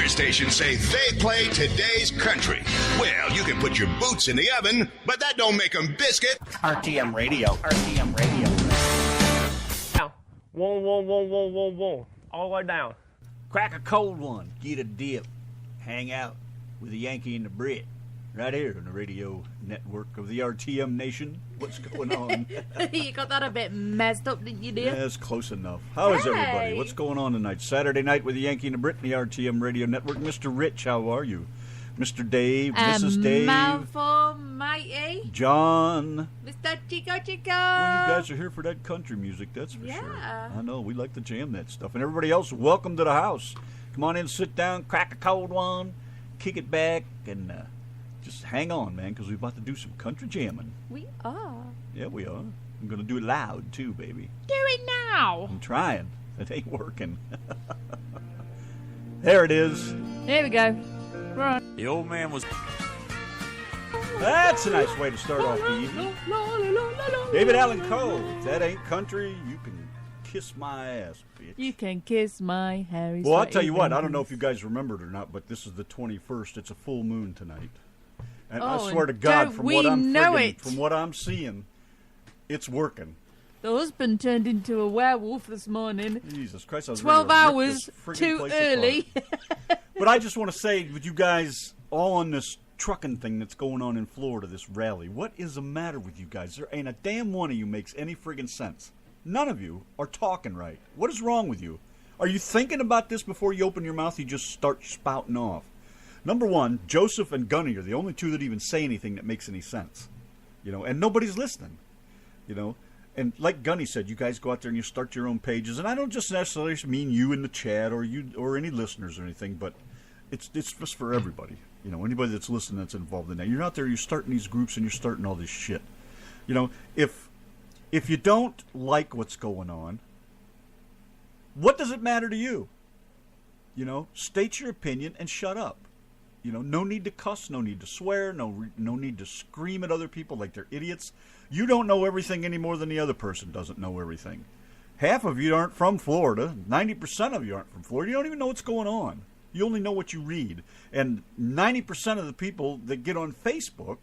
other stations say they play today's country. Well, you can put your boots in the oven, but that don't make them biscuit. RTM Radio. RTM Radio. Now, one. All the way down. Crack a cold one. Get a dip. Hang out with the Yankee and the Brit. Right here on the radio network of the RTM Nation. What's going on? You got that a bit messed up, didn't you, dear? That's close enough. How is everybody? What's going on tonight? Saturday night with the Yankee and the Brit and the RTM radio network. Mr. Rich, how are you? Mr. Dave, Mrs. Dave. Mouthful, matey. John. Mr. Chico. Well, you guys are here for that country music, that's for sure. I know, we like to jam that stuff. And everybody else, welcome to the house. Come on in, sit down, crack a cold one, kick it back, and just hang on, man, because we're about to do some country jamming. We are. Yeah, we are. I'm going to do it loud, too, baby. Do it now. I'm trying. It ain't working. There it is. Here we go. Right. The old man was... That's a nice way to start off the evening. David Allen Coe. If that ain't country, you can kiss my ass, bitch. You can kiss my hairy. Well, I'll tell you what. I don't know if you guys remembered or not, but this is the 21st. It's a full moon tonight. And I swear to God, from what I'm seeing, it's working. The husband turned into a werewolf this morning. Jesus Christ, I was 12 hours too early. But I just want to say, with you guys all on this trucking thing that's going on in Florida, this rally, what is the matter with you guys? There ain't a damn one of you makes any friggin' sense. None of you are talking right. What is wrong with you? Are you thinking about this before you open your mouth? You just start spouting off. Number one, Joseph and Gunny are the only two that even say anything that makes any sense. You know, and nobody's listening. You know, and like Gunny said, you guys go out there and you start your own pages. And I don't just necessarily mean you in the chat or you or any listeners or anything, but it's just for everybody. You know, anybody that's listening that's involved in that. You're out there, you're starting these groups and you're starting all this shit. You know, if you don't like what's going on, what does it matter to you? You know, state your opinion and shut up. You know, no need to cuss, no need to swear, no need to scream at other people like they're idiots. You don't know everything any more than the other person doesn't know everything. Half of you aren't from Florida. 90% of you aren't from Florida. You don't even know what's going on. You only know what you read. And 90% of the people that get on Facebook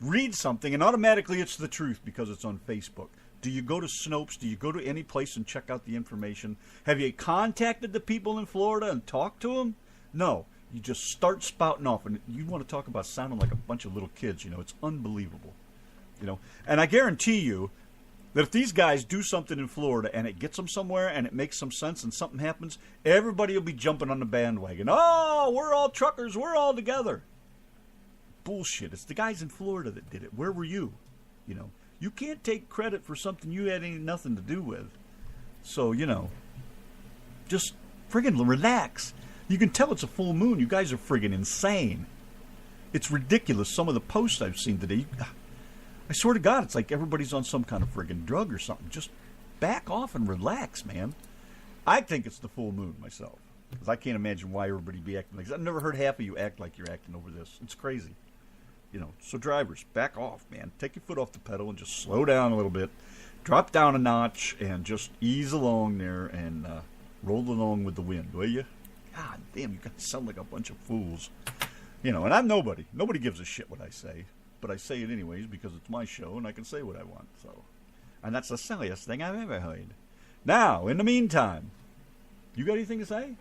read something, and automatically it's the truth because it's on Facebook. Do you go to Snopes? Do you go to any place and check out the information? Have you contacted the people in Florida and talked to them? No. You just start spouting off, and you want to talk about sounding like a bunch of little kids. You know, it's unbelievable. You know, and I guarantee you that if these guys do something in Florida and it gets them somewhere and it makes some sense and something happens, everybody will be jumping on the bandwagon. Oh, we're all truckers. We're all together. Bullshit. It's the guys in Florida that did it. Where were you? You know, you can't take credit for something you had nothing to do with. So, you know, just friggin' relax. You can tell it's a full moon. You guys are friggin' insane. It's ridiculous. Some of the posts I've seen today, I swear to God, it's like everybody's on some kind of friggin' drug or something. Just back off and relax, man. I think it's the full moon myself. Because I can't imagine why everybody be acting like this. I've never heard half of you act like you're acting over this. It's crazy. You know, so drivers, back off, man. Take your foot off the pedal and just slow down a little bit. Drop down a notch and just ease along there and roll along with the wind, will you? God damn, you guys sound like a bunch of fools. You know, and I'm nobody. Nobody gives a shit what I say. But I say it anyways because it's my show and I can say what I want. So, and that's the silliest thing I've ever heard. Now, in the meantime, you got anything to say?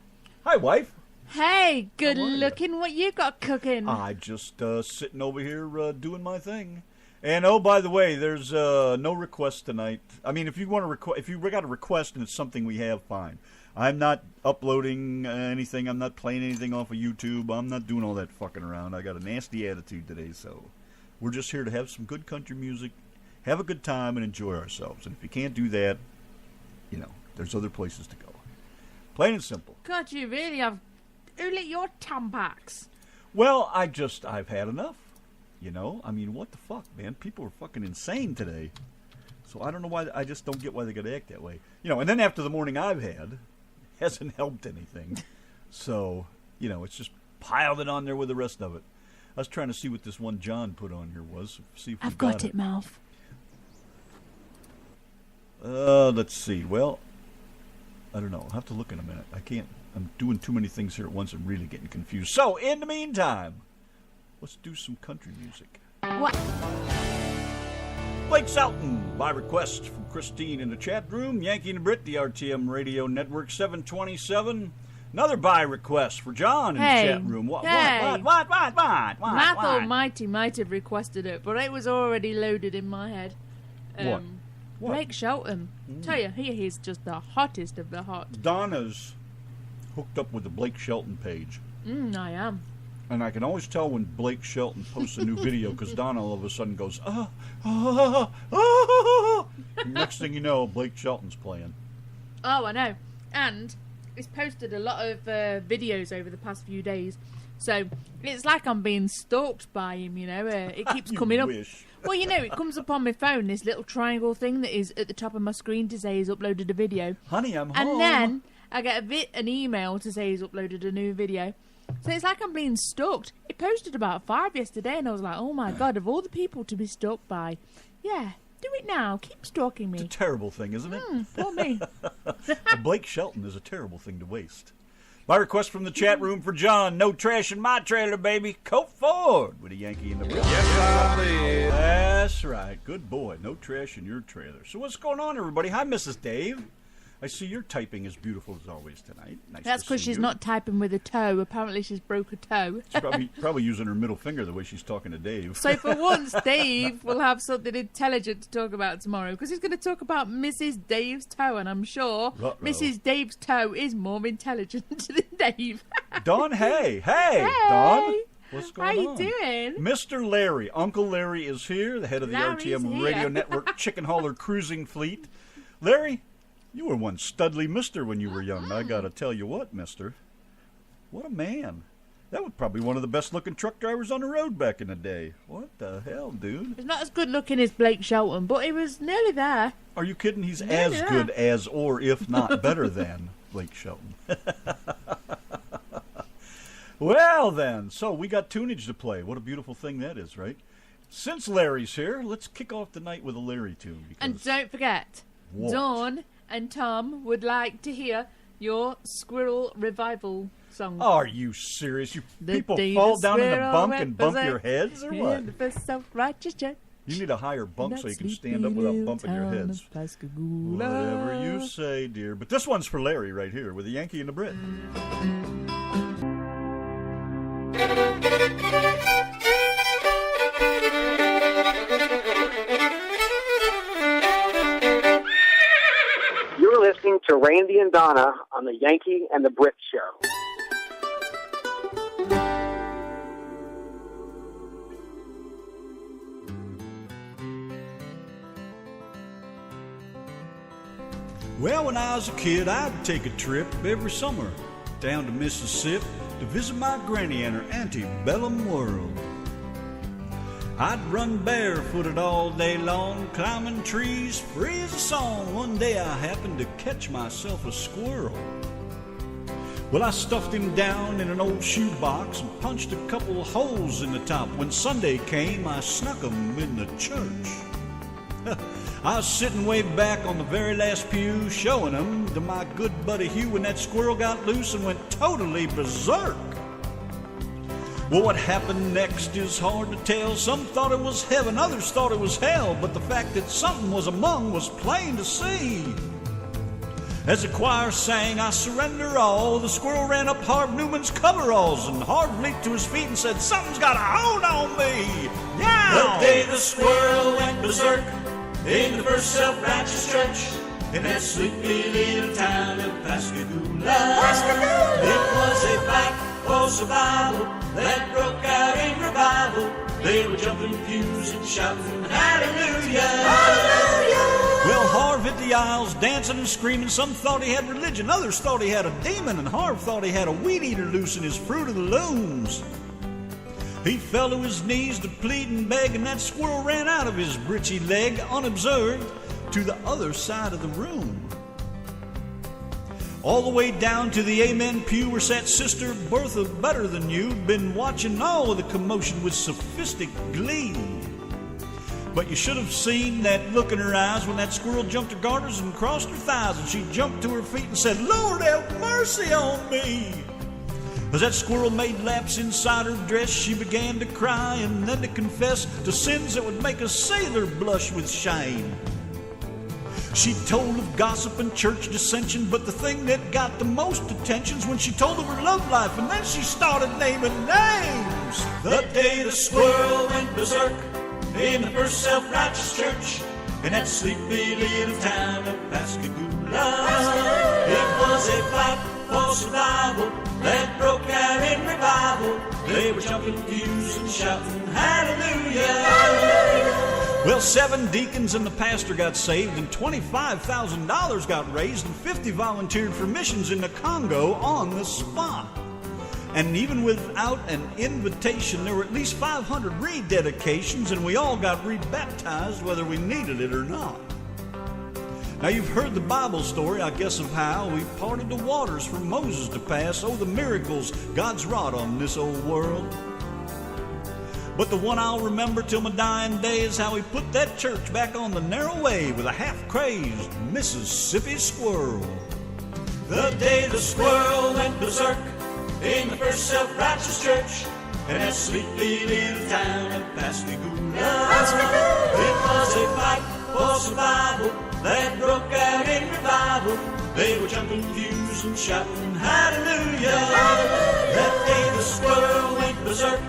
Hi, wife. Hey, good looking. What you got cooking? I just sitting over here doing my thing. And oh, by the way, there's no request tonight. I mean, if you want to if you got a request and it's something we have, fine. I'm not uploading anything. I'm not playing anything off of YouTube. I'm not doing all that fucking around. I got a nasty attitude today, so we're just here to have some good country music, have a good time, and enjoy ourselves. And if you can't do that, you know, there's other places to go. Plain and simple. God, you really have... Who lit your tampax? Well, I've had enough. You know? I mean, what the fuck, man? People are fucking insane today. So I don't know why... I just don't get why they gotta act that way. You know, and then after the morning I've had... hasn't helped anything. So, you know, it's just piled it on there with the rest of it. I was trying to see what this one John put on here was. See if I've got it, Mouth. Let's see. Well, I don't know. I'll have to look in a minute. I I'm doing too many things here at once. I'm really getting confused. So, in the meantime, let's do some country music. What? Blake Shelton, by request from Christine in the chat room. Yanki and Brit, the RTM Radio Network 727. Another by request for John in the chat room. What? Math Almighty might have requested it, but it was already loaded in my head. What? Blake Shelton. Tell you, he is just the hottest of the hot. Donna's hooked up with the Blake Shelton page. I am. And I can always tell when Blake Shelton posts a new video because Donna all of a sudden goes, Next thing you know, Blake Shelton's playing. Oh, I know. And he's posted a lot of videos over the past few days. So it's like I'm being stalked by him, you know. It keeps coming up. Well, you know, it comes up on my phone, this little triangle thing that is at the top of my screen to say he's uploaded a video. Honey, I'm home. And then I get an email to say he's uploaded a new video. So it's like I'm being stalked. He posted about 5 yesterday, and I was like, oh my God, of all the people to be stalked by. Yeah, do it now. Keep stalking me. It's a terrible thing, isn't it? Poor me. Blake Shelton is a terrible thing to waste. My request from the chat room for John, no trash in my trailer, baby. Coat forward with a Yankee in the Brit. Yes, I did. That's right. Good boy. No trash in your trailer. So what's going on, everybody? Hi, Mrs. Dave. I see your typing is beautiful as always tonight. Nice. That's because she's not typing with a toe. Apparently she's broke a toe. She's probably using her middle finger the way she's talking to Dave. So for once, Dave will have something intelligent to talk about tomorrow because he's going to talk about Mrs. Dave's toe, and I'm sure Mrs. Dave's toe is more intelligent than Dave. Don, hey, Don. What's going on? How you doing? Mr. Larry. Uncle Larry is here, the head of the RTM Radio Network Chicken Hauler Cruising Fleet. Larry, you were one studly mister when you were young. I gotta tell you what, mister. What a man. That was probably one of the best-looking truck drivers on the road back in the day. What the hell, dude? He's not as good-looking as Blake Shelton, but he was nearly there. Are you kidding? He's as good as, or if not better than, Blake Shelton. Well, then, so we got tunage to play. What a beautiful thing that is, right? Since Larry's here, let's kick off the night with a Larry tune. And don't forget, Dawn and Tom would like to hear your Squirrel Revival song. Are you serious? You people fall down in the bunk and bump your heads, or what? You need a higher bunk so you can stand up without bumping your heads. Whatever you say, dear. But this one's for Larry right here with a Yankee and a Brit. You're listening to Randy and Donna on the Yankee and the Brit Show. Well, when I was a kid, I'd take a trip every summer down to Mississippi to visit my granny and her antebellum world. I'd run barefooted all day long, climbing trees, free as a song. One day I happened to catch myself a squirrel. Well, I stuffed him down in an old shoebox and punched a couple of holes in the top. When Sunday came, I snuck him in the church. I was sitting way back on the very last pew, showing him to my good buddy Hugh when that squirrel got loose and went totally berserk. Well, what happened next is hard to tell. Some thought it was heaven, others thought it was hell, but the fact that something was among was plain to see. As the choir sang, I surrender all, the squirrel ran up Harv Newman's coveralls, and Harv leaped to his feet and said, something's got a hold on me. Yeah! The day the squirrel went berserk in the first self-righteous church in that sleepy little town of Pascagoula. It was a fight for survival that broke out in revival. They were jumping pews and shouting hallelujah, hallelujah. Well, Harv hit the aisles, dancing and screaming. Some thought he had religion, others thought he had a demon, and Harv thought he had a weed eater loose in his Fruit of the Looms. He fell to his knees to plead and beg, and that squirrel ran out of his britchy leg unobserved to the other side of the room. All the way down to the Amen pew where sat Sister Bertha Better Than You, been watching all of the commotion with sophistic glee. But you should have seen that look in her eyes when that squirrel jumped her garters and crossed her thighs, and she jumped to her feet and said, Lord, have mercy on me. As that squirrel made laps inside her dress, she began to cry and then to confess to sins that would make a sailor blush with shame. She told of gossip and church dissension, but the thing that got the most attention's when she told of her love life, and then she started naming names. The day the squirrel went berserk in the first self-righteous church in that sleepy little town of Pascagoula. It was a fight for survival that broke out in revival. They were jumping pews and shouting hallelujah. Well, 7 deacons and the pastor got saved, and $25,000 got raised, and 50 volunteered for missions in the Congo on the spot. And even without an invitation, there were at least 500 rededications, and we all got rebaptized whether we needed it or not. Now, you've heard the Bible story, I guess, of how we parted the waters for Moses to pass. Oh, the miracles God's wrought on this old world. But the one I'll remember till my dying day is how he put that church back on the narrow way with a half-crazed Mississippi squirrel. The day the squirrel went berserk in the first self-righteous church in that sleepy little town of Pascagoula. It was a fight for survival that broke out in revival. They were jumping pews and shouting hallelujah. That day the squirrel went berserk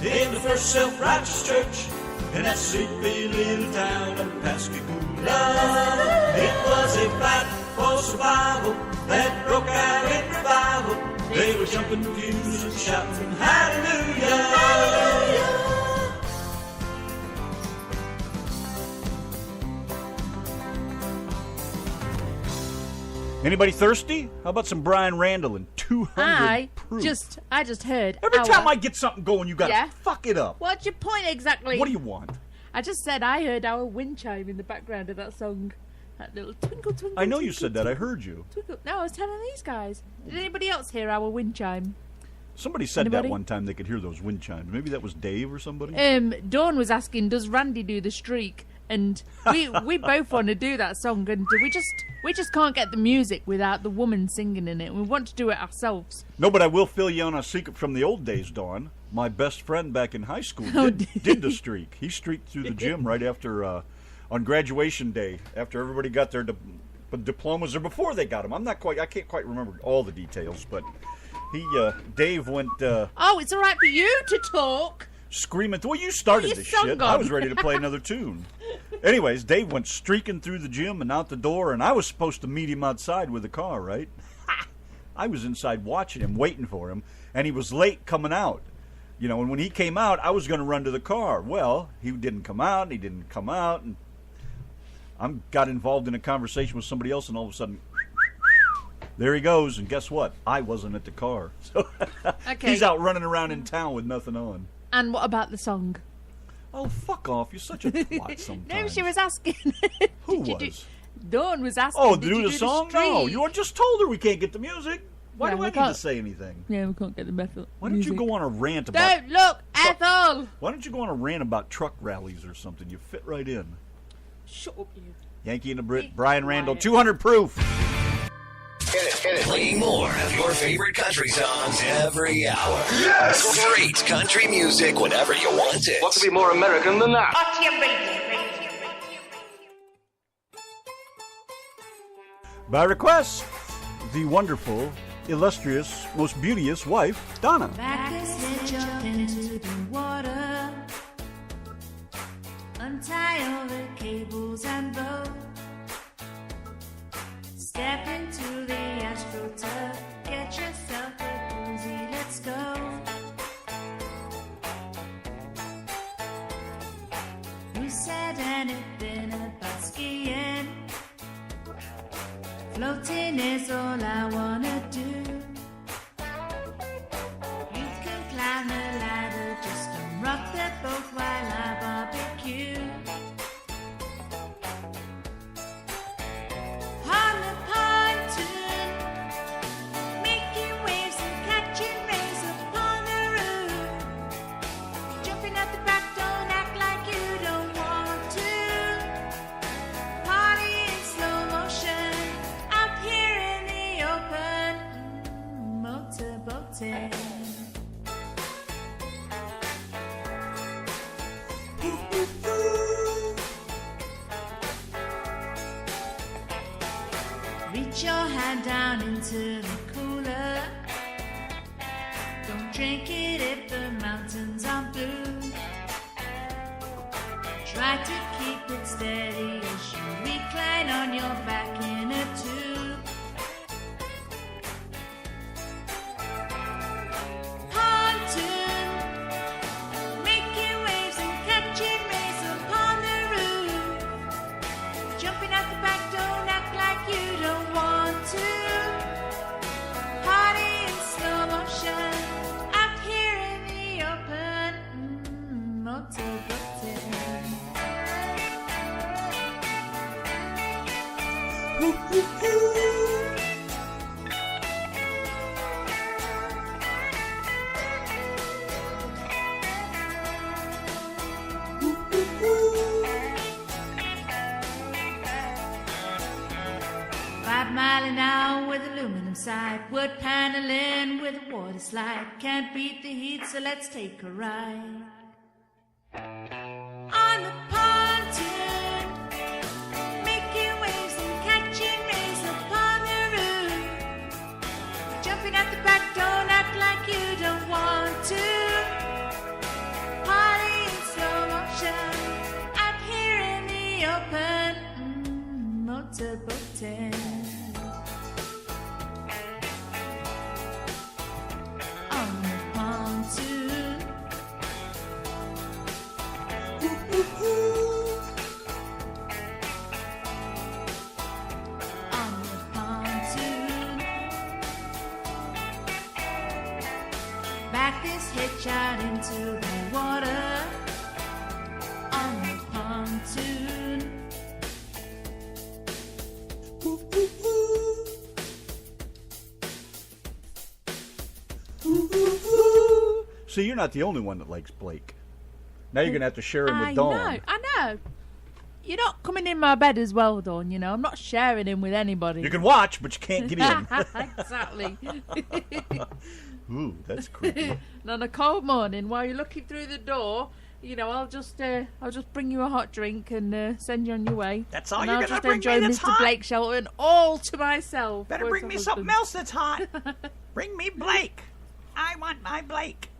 in the first self-righteous church in that sleepy little town of Pascagoula. It was a fight for survival that broke out in revival. They were jumping pews and shouting hallelujah. Anybody thirsty? How about some Brian Randall and 200 proof? I just heard. Every time I get something going, you gotta fuck it up. What's your point exactly? What do you want? I just said I heard our wind chime in the background of that song. That little twinkle, twinkle. I know twinkle, you said that. twinkle, I heard you. Twinkle. No, I was telling these guys. Did anybody else hear our wind chime? Somebody said that one time they could hear those wind chimes. Maybe that was Dave or somebody. Dawn was asking, does Randy do the streak? And we both want to do that song, and we just can't get the music without the woman singing in it. We want to do it ourselves. No, but I will fill you on a secret from the old days, Dawn. My best friend back in high school did the streak. He streaked through the gym right after on graduation day, after everybody got their diplomas, or before they got them. I can't quite remember all the details, but Dave went. Oh, it's all right for you to talk. Screaming. Well, you started this shit. I was ready to play another tune. Anyways, Dave went streaking through the gym and out the door, and I was supposed to meet him outside with the car, right? I was inside watching him, waiting for him, and he was late coming out. You know, and when he came out, I was going to run to the car. Well, he didn't come out, and he didn't come out, and I got involved in a conversation with somebody else, and all of a sudden, there he goes, and guess what? I wasn't at the car. So he's out running around in town with nothing on. And what about the song? Oh, fuck off. You're such a twat sometimes. No, she was asking. Who was? Dawn was asking. Oh, to do the song? No, you just told her we can't get the music. Why do I need to say anything? Yeah, we can't get the method. Why don't you go on a rant about... Don't look, Ethel! Why don't you go on a rant about truck rallies or something? You fit right in. Shut up, you. Yankee and the Brit, Brian Randall, 200 proof. Playing more of your favorite country songs every hour. Yes! Great country music whenever you want it. What could be more American than that? By request, the wonderful, illustrious, most beauteous wife, Donna. Practice jump into the water. Untie all the cables and rope. Step into the AstroTurf. Get yourself a boozy, let's go. Who said anything about skiing? Floating is all I wanna do. You can climb the ladder, just don't rock the boat while I barbecue. On the pontoon, making waves and catching rays upon the roof. Jumping at the back, don't act like you don't want motorboating. Reach your hand down into the cooler. Don't drink it if the mountains are blue. Try to keep it steady as you recline on your back in a tube. Pontoon, making waves and catching rays upon the roof. Jumping out the back, don't act like you don't want to. Party in slow motion, out here in the open, motorboating. An hour with aluminum side, wood paneling with a water slide. Can't beat the heat, so let's take a ride on the pontoon, making waves and catching rays upon the roof. Jumping at the back, don't act like you don't want to. Party in slow motion, out here in the open, motorboating. Hitch out into the water on the pontoon. See, you're not the only one that likes Blake. Now you're going to have to share him with Dawn. I know. You're not coming in my bed as well, Dawn, you know. I'm not sharing him with anybody. You can watch, but you can't get in. Exactly. Ooh, that's creepy. And on a cold morning, while you're looking through the door, you know, I'll just bring you a hot drink and send you on your way. That's all and you're I'll gonna just bring enjoy me that's Mr. hot? Blake Shelton all to myself. Better bring me something else that's hot. Bring me Blake. I want my Blake.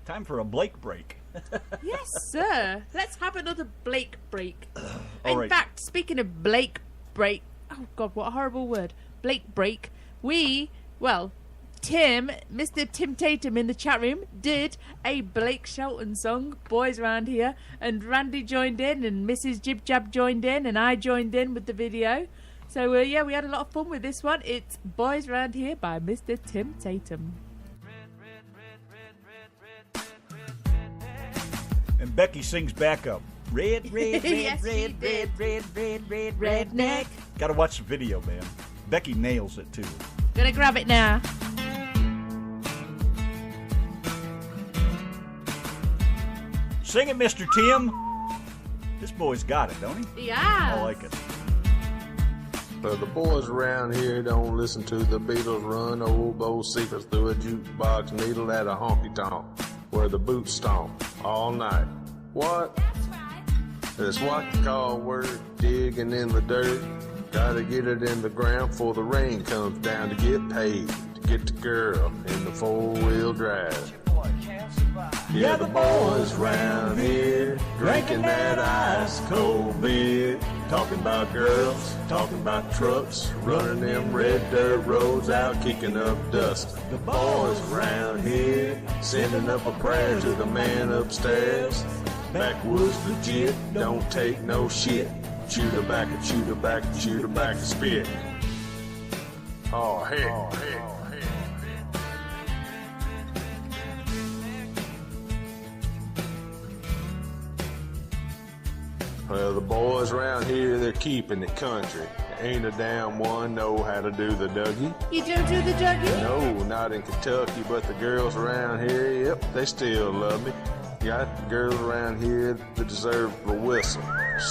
Time for a Blake break. Yes, sir. Let's have another Blake break. In fact, speaking of Blake break, oh God, what a horrible word. Blake break. Mr. Tim Tatum in the chat room did a Blake Shelton song, Boys Around Here, and Randy joined in, and Mrs. Jib Jab joined in, and I joined in with the video. So, we had a lot of fun with this one. It's Boys Around Here by Mr. Tim Tatum. And Becky sings back up. Red, Yes, she did. Redneck. Gotta watch the video, man. Becky nails it, too. Gonna grab it now. Sing it, Mr. Tim. This boy's got it, don't he? Yeah. I like it. The boys around here don't listen to the Beatles run old Bo Secrets through a jukebox needle at a honky-tonk where the boots stomp all night. What? That's what you call work, digging in the dirt. Gotta get it in the ground before the rain comes down to get paid, to get the girl in the four-wheel drive. Yeah, the boys round here drinking that ice-cold beer, talking about girls, talking about trucks, running them red dirt roads out, kicking up dust. The boys round here sending up a prayer to the man upstairs. Backwoods legit, don't take no shit. Chew tobacco, chew tobacco, chew tobacco, spit. Oh, heck. Oh, heck. Well, the boys around here, they're keeping it country. Ain't a damn one know how to do the Dougie. You don't do the Dougie? No, not in Kentucky, but the girls around here, yep, they still love me. Got the girls around here that deserve a whistle,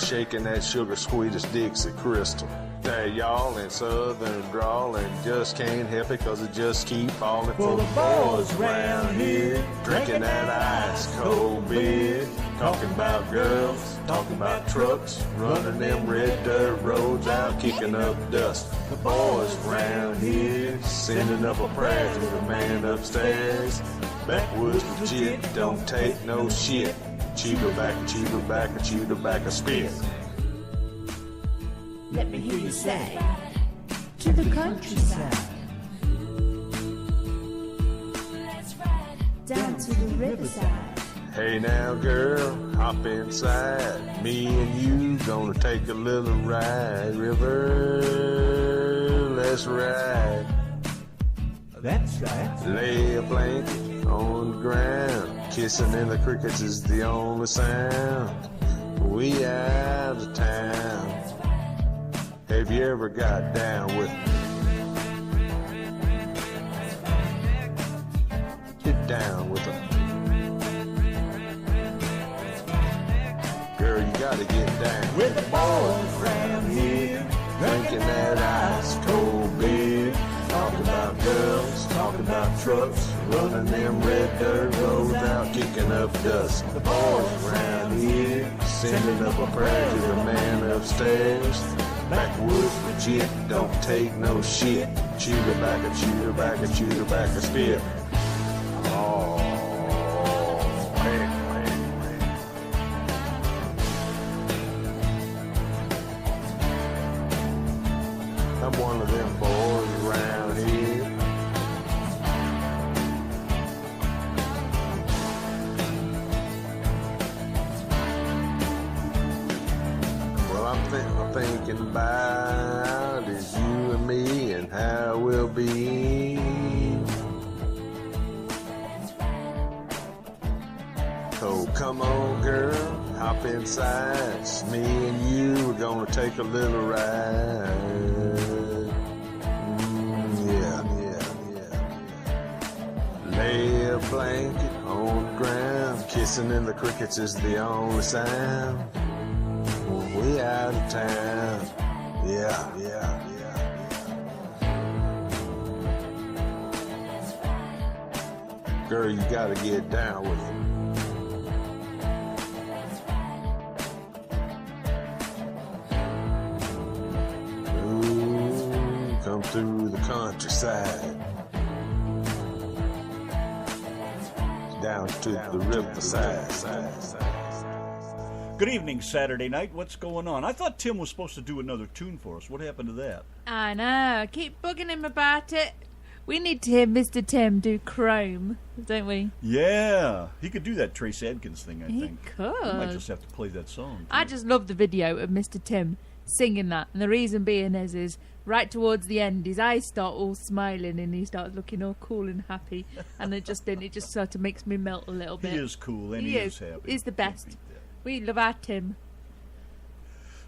shaking that sugar sweetest Dixie crystal. Hey, y'all in southern drawl and just can't help it 'cause it just keep falling for the boys round here. Drinking that ice cold beer. Talking about girls, talking about trucks. Running them red dirt roads out, kicking up dust. The boys round here sending up a prayer to the man upstairs. Backwoods legit, don't take no shit. Chew tobacco, chew tobacco, chew tobacco spit. Let me hear you say, to the countryside, down to the riverside. Hey now girl, hop inside. Me and you gonna take a little ride. River, let's ride. That's right. Lay a blanket on the ground. Kissing in the crickets is the only sound. We out of town. Have you ever got down with get down with a girl? You gotta get down With the boys round here, drinking that ice cold beer. Talking about girls, talking about trucks, running them red dirt roads out, kicking up dust. The boys around here sending up a prayer to the man upstairs. Backwoods legit, don't take no shit. Chew tobacco, chew tobacco, chew tobacco spit. Oh, man. I'm one of them boys around here. Well, I'm thinking about is you and me and how we'll be. So come on, girl, hop inside. It's me and you, we're gonna take a little ride. Lay a blanket on the ground. Kissing in the crickets is the only sound. We out of town. Yeah. Girl, you gotta get down with it. Ooh, come through the countryside. Down to the riverside. Good evening, Saturday night. What's going on? I thought Tim was supposed to do another tune for us. What happened to that? I know. Keep bugging him about it. We need to hear Mr. Tim do Chrome, don't we? Yeah. He could do that Trace Adkins thing, I He think. could. We might just have to play that song. I just love the video of Mr. Tim singing that. And the reason being is right towards the end, his eyes start all smiling and he starts looking all cool and happy. And it just sort of makes me melt a little bit. He is cool and he is happy. He's the best. We love our Tim.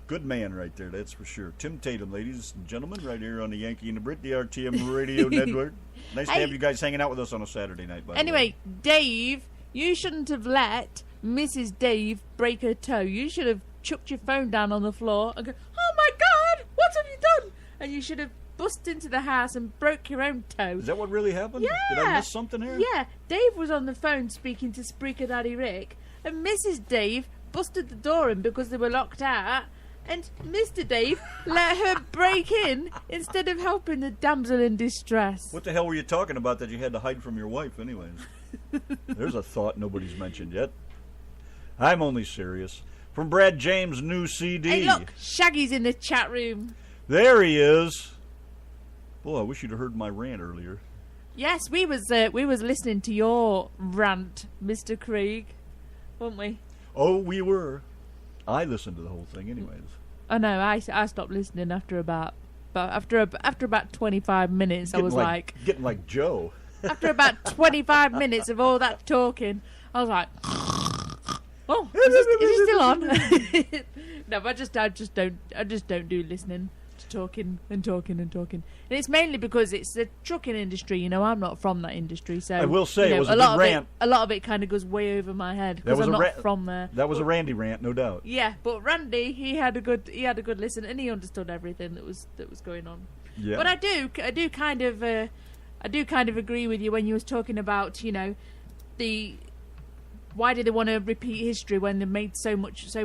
Good man right there, that's for sure. Tim Tatum, ladies and gentlemen, right here on the Yankee and the Brit, the RTM Radio Network. Nice to have you guys hanging out with us on a Saturday night, by the way. Anyway, Dave, you shouldn't have let Mrs. Dave break her toe. You should have chucked your phone down on the floor and go, oh my God, what have you done? And you should have bust into the house and broke your own toe. Is that what really happened? Yeah. Did I miss something here? Yeah, Dave was on the phone speaking to Spreaker Daddy Rick, and Mrs. Dave busted the door in because they were locked out, and Mr. Dave let her break in instead of helping the damsel in distress. What the hell were you talking about that you had to hide from your wife, anyways? There's a thought nobody's mentioned yet. I'm only serious. From Brad James' new CD. Hey, look, Shaggy's in the chat room. There he is. Boy, I wish you'd have heard my rant earlier. Yes, we was listening to your rant, Mr. Krieg, weren't we? Oh, we were. I listened to the whole thing, anyways. Oh no, I stopped listening after about 25 minutes. I was like getting like Joe. After about 25 minutes of all that talking, I was like, "Oh, is he still on?" No, but I just don't do listening. just talking and talking and talking. And it's mainly because it's the trucking industry. You know, I'm not from that industry, so I will say, you know, it was a good rant. A lot of it kind of goes way over my head because I'm not from there. That was a Randy rant, no doubt. Yeah, but Randy, he had a good listen, and he understood everything that was going on. Yeah. But I do kind of agree with you when you was talking about, you know, why do they want to repeat history when they've made so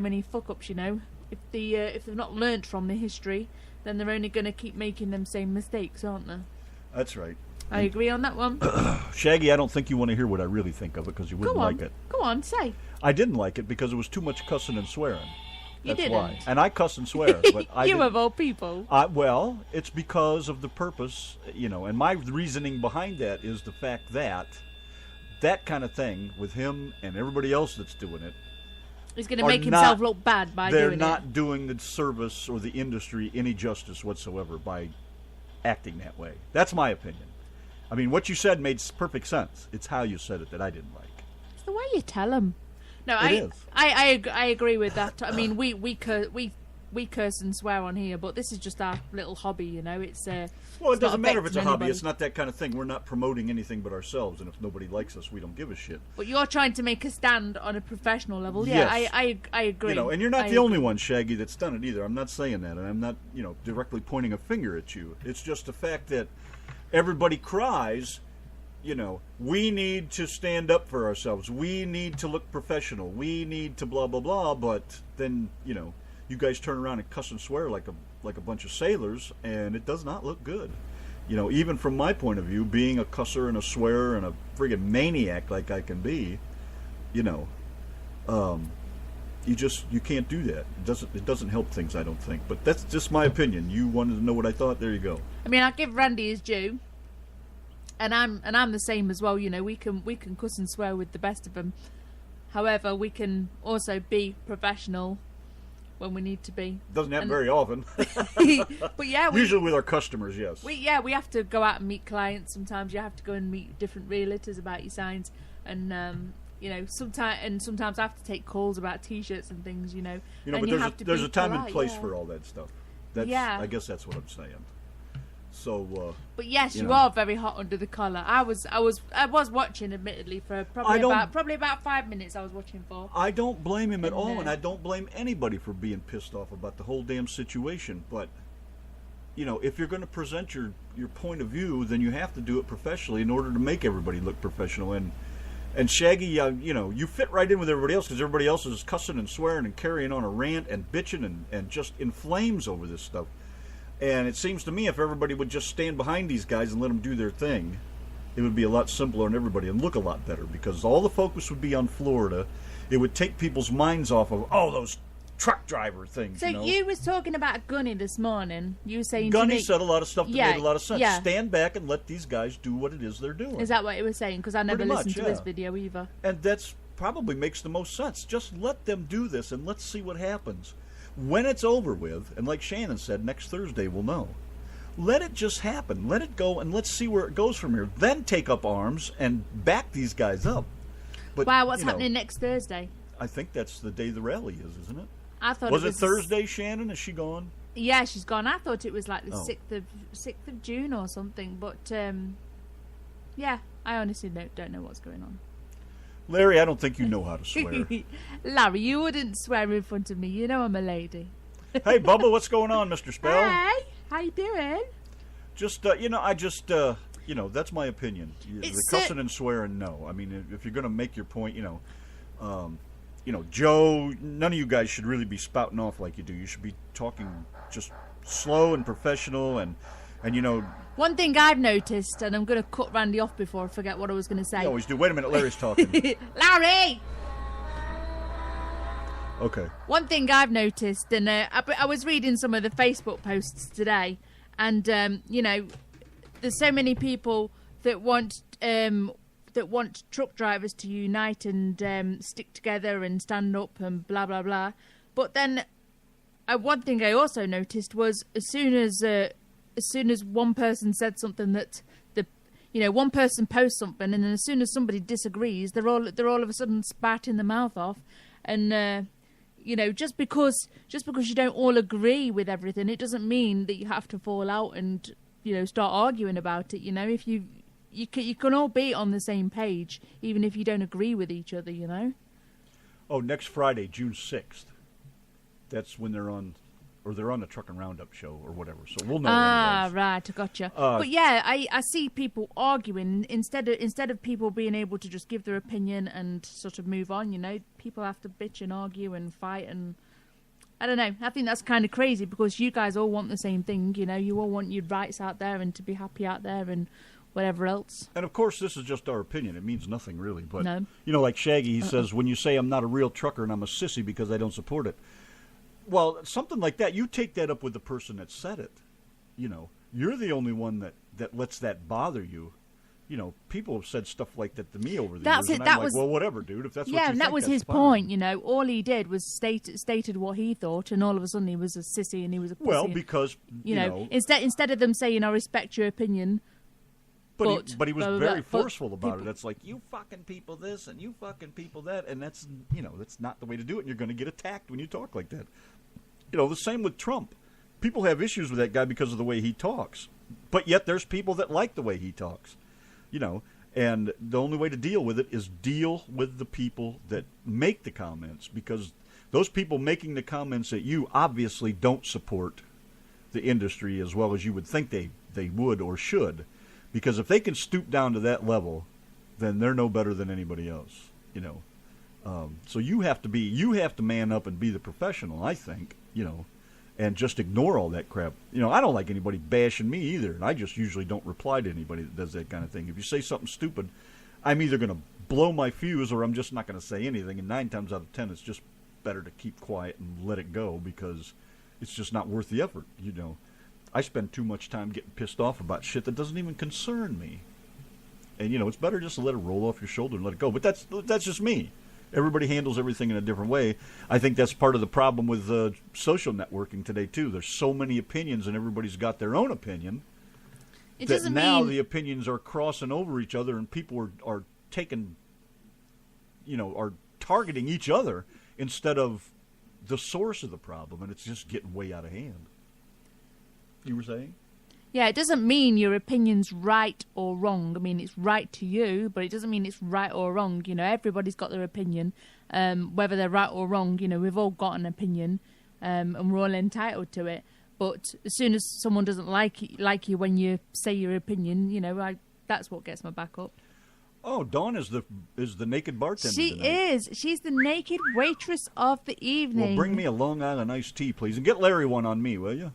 many fuck ups? You know, if they've not learnt from the history, then they're only going to keep making them same mistakes, aren't they? That's right. I agree on that one. Shaggy, I don't think you want to hear what I really think of it because you wouldn't like it. Go on, say. I didn't like it because it was too much cussing and swearing. That's didn't. why. And I cuss and swear, but I You didn't. of all people. Well, it's because of the purpose, you know, and my reasoning behind that is the fact that that kind of thing with him and everybody else that's doing it, he's going to make himself look bad by doing it. They're not doing the service or the industry any justice whatsoever by acting that way. That's my opinion. I mean, what you said made perfect sense. It's how you said it that I didn't like. It's the way you tell him. No, It is. I agree with that. I mean, we curse and swear on here, but this is just our little hobby, you know. It's well, it doesn't matter if affecting it's a hobby. anybody. It's not that kind of thing. We're not promoting anything but ourselves, and if nobody likes us, we don't give a shit. But you're trying to make a stand on a professional level. Yes. Yeah, I agree. You know, and you're not the only one, Shaggy, that's done it either. I'm not saying that, and I'm not, you know, directly pointing a finger at you. It's just the fact that everybody cries. You know, we need to stand up for ourselves. We need to look professional. We need to blah blah blah. But then, you know, you guys turn around and cuss and swear like a bunch of sailors, and it does not look good. You know, even from my point of view, being a cusser and a swearer and a friggin' maniac like I can be, you know, you can't do that. It doesn't help things, I don't think. But that's just my opinion. You wanted to know what I thought? There you go. I mean, I'll give Randy his due. And I'm the same as well. You know, we can cuss and swear with the best of them. However, we can also be professional when we need to be. Doesn't happen very often. But yeah, usually with our customers, yes. We have to go out and meet clients. Sometimes you have to go and meet different realtors about your signs, and you know, sometimes I have to take calls about T-shirts and things. You know, but there's a time and place for all that stuff. I guess that's what I'm saying. So, but yes, you are very hot under the collar. I was watching, admittedly, for probably about 5 minutes. I was watching for. I don't blame him at all, and I don't blame anybody for being pissed off about the whole damn situation. But you know, if you're going to present your point of view, then you have to do it professionally in order to make everybody look professional. And Shaggy, you know, you fit right in with everybody else because everybody else is cussing and swearing and carrying on a rant and bitching and just in flames over this stuff. And it seems to me if everybody would just stand behind these guys and let them do their thing, it would be a lot simpler on everybody and look a lot better because all the focus would be on Florida. It would take people's minds off of, those truck driver things. So you was talking about Gunny this morning. You were saying Gunny said a lot of stuff that made a lot of sense. Yeah. Stand back and let these guys do what it is they're doing. Is that what you were saying? Because I never listened to this video either. And that's probably makes the most sense. Just let them do this and let's see what happens. When it's over with, and like Shannon said, next Thursday we'll know. Let it just happen. Let it go, and let's see where it goes from here. Then take up arms and back these guys up. But, wow, what's happening next Thursday? I think that's the day the rally is, isn't it? I thought was it Thursday, Shannon? Is she gone? Yeah, she's gone. I thought it was like the 6th of June or something. But, yeah, I honestly don't know what's going on. Larry, I don't think you know how to swear. Larry, you wouldn't swear in front of me. You know I'm a lady. Hey, Bubba, what's going on, Mr. Spell? Hey, how you doing? Just, that's my opinion. The cussing and swearing, no. I mean, if you're going to make your point, Joe, none of you guys should really be spouting off like you do. You should be talking just slow and professional and One thing I've noticed, and I'm going to cut Randy off before I forget what I was going to say. You always do. Wait a minute, Larry's talking. Larry! Okay. One thing I've noticed, and I was reading some of the Facebook posts today, and, there's so many people that want truck drivers to unite and stick together and stand up and blah, blah, blah. But then one thing I also noticed was as soon as one person said something that one person posts something, and then as soon as somebody disagrees, they're all of a sudden spat in the mouth off, and you know, just because you don't all agree with everything, it doesn't mean that you have to fall out and, you know, start arguing about it. You know, if you can all be on the same page, even if you don't agree with each other. You know. Oh, next Friday, June 6th. That's when they're on the Truckin' Roundup show or whatever. So we'll know. Ah, right, I gotcha. But yeah, I see people arguing instead of people being able to just give their opinion and sort of move on. You know, people have to bitch and argue and fight, and I don't know. I think that's kind of crazy because you guys all want the same thing. You know, you all want your rights out there and to be happy out there and whatever else. And of course, this is just our opinion. It means nothing really. But no. You know, like Shaggy, he says, when you say I'm not a real trucker and I'm a sissy because I don't support it. Well, something like that, you take that up with the person that said it. You know, you're the only one that lets that bother you. You know, people have said stuff like that to me over the years, and I'm like, well, whatever, dude. If that's what you think, and that was his fine. point. You know, all he did was stated what he thought, and all of a sudden he was a sissy and he was a pussy. Well, because you know, instead of them saying, "I respect your opinion," but he was very forceful about it. It's like, you fucking people this and you fucking people that, and that's, you know, that's not the way to do it. And you're going to get attacked when you talk like that. You know, the same with Trump. People have issues with that guy because of the way he talks. But yet there's people that like the way he talks. You know, and the only way to deal with it is deal with the people that make the comments, because those people making the comments at you obviously don't support the industry as well as you would think they would or should. Because if they can stoop down to that level, then they're no better than anybody else, you know. So you have to man up and be the professional, I think, you know, and just ignore all that crap. You know, I don't like anybody bashing me either, and I just usually don't reply to anybody that does that kind of thing. If you say something stupid, I'm either going to blow my fuse or I'm just not going to say anything, and 9 times out of 10 it's just better to keep quiet and let it go because it's just not worth the effort, you know. I spend too much time getting pissed off about shit that doesn't even concern me. And, you know, it's better just to let it roll off your shoulder and let it go. But that's just me. Everybody handles everything in a different way. I think that's part of the problem with social networking today, too. There's so many opinions, and everybody's got their own opinion. Now the opinions are crossing over each other, and people are taking, you know, are targeting each other instead of the source of the problem, and it's just getting way out of hand. You were saying? Yeah, it doesn't mean your opinion's right or wrong. I mean, it's right to you, but it doesn't mean it's right or wrong. You know, everybody's got their opinion. Whether they're right or wrong, you know, we've all got an opinion, and we're all entitled to it. But as soon as someone doesn't like you when you say your opinion, you know, that's what gets my back up. Oh, Dawn is the naked bartender. She tonight. is. She's the naked waitress of the evening. Well, bring me a Long Island iced tea, please, and get Larry one on me, will you?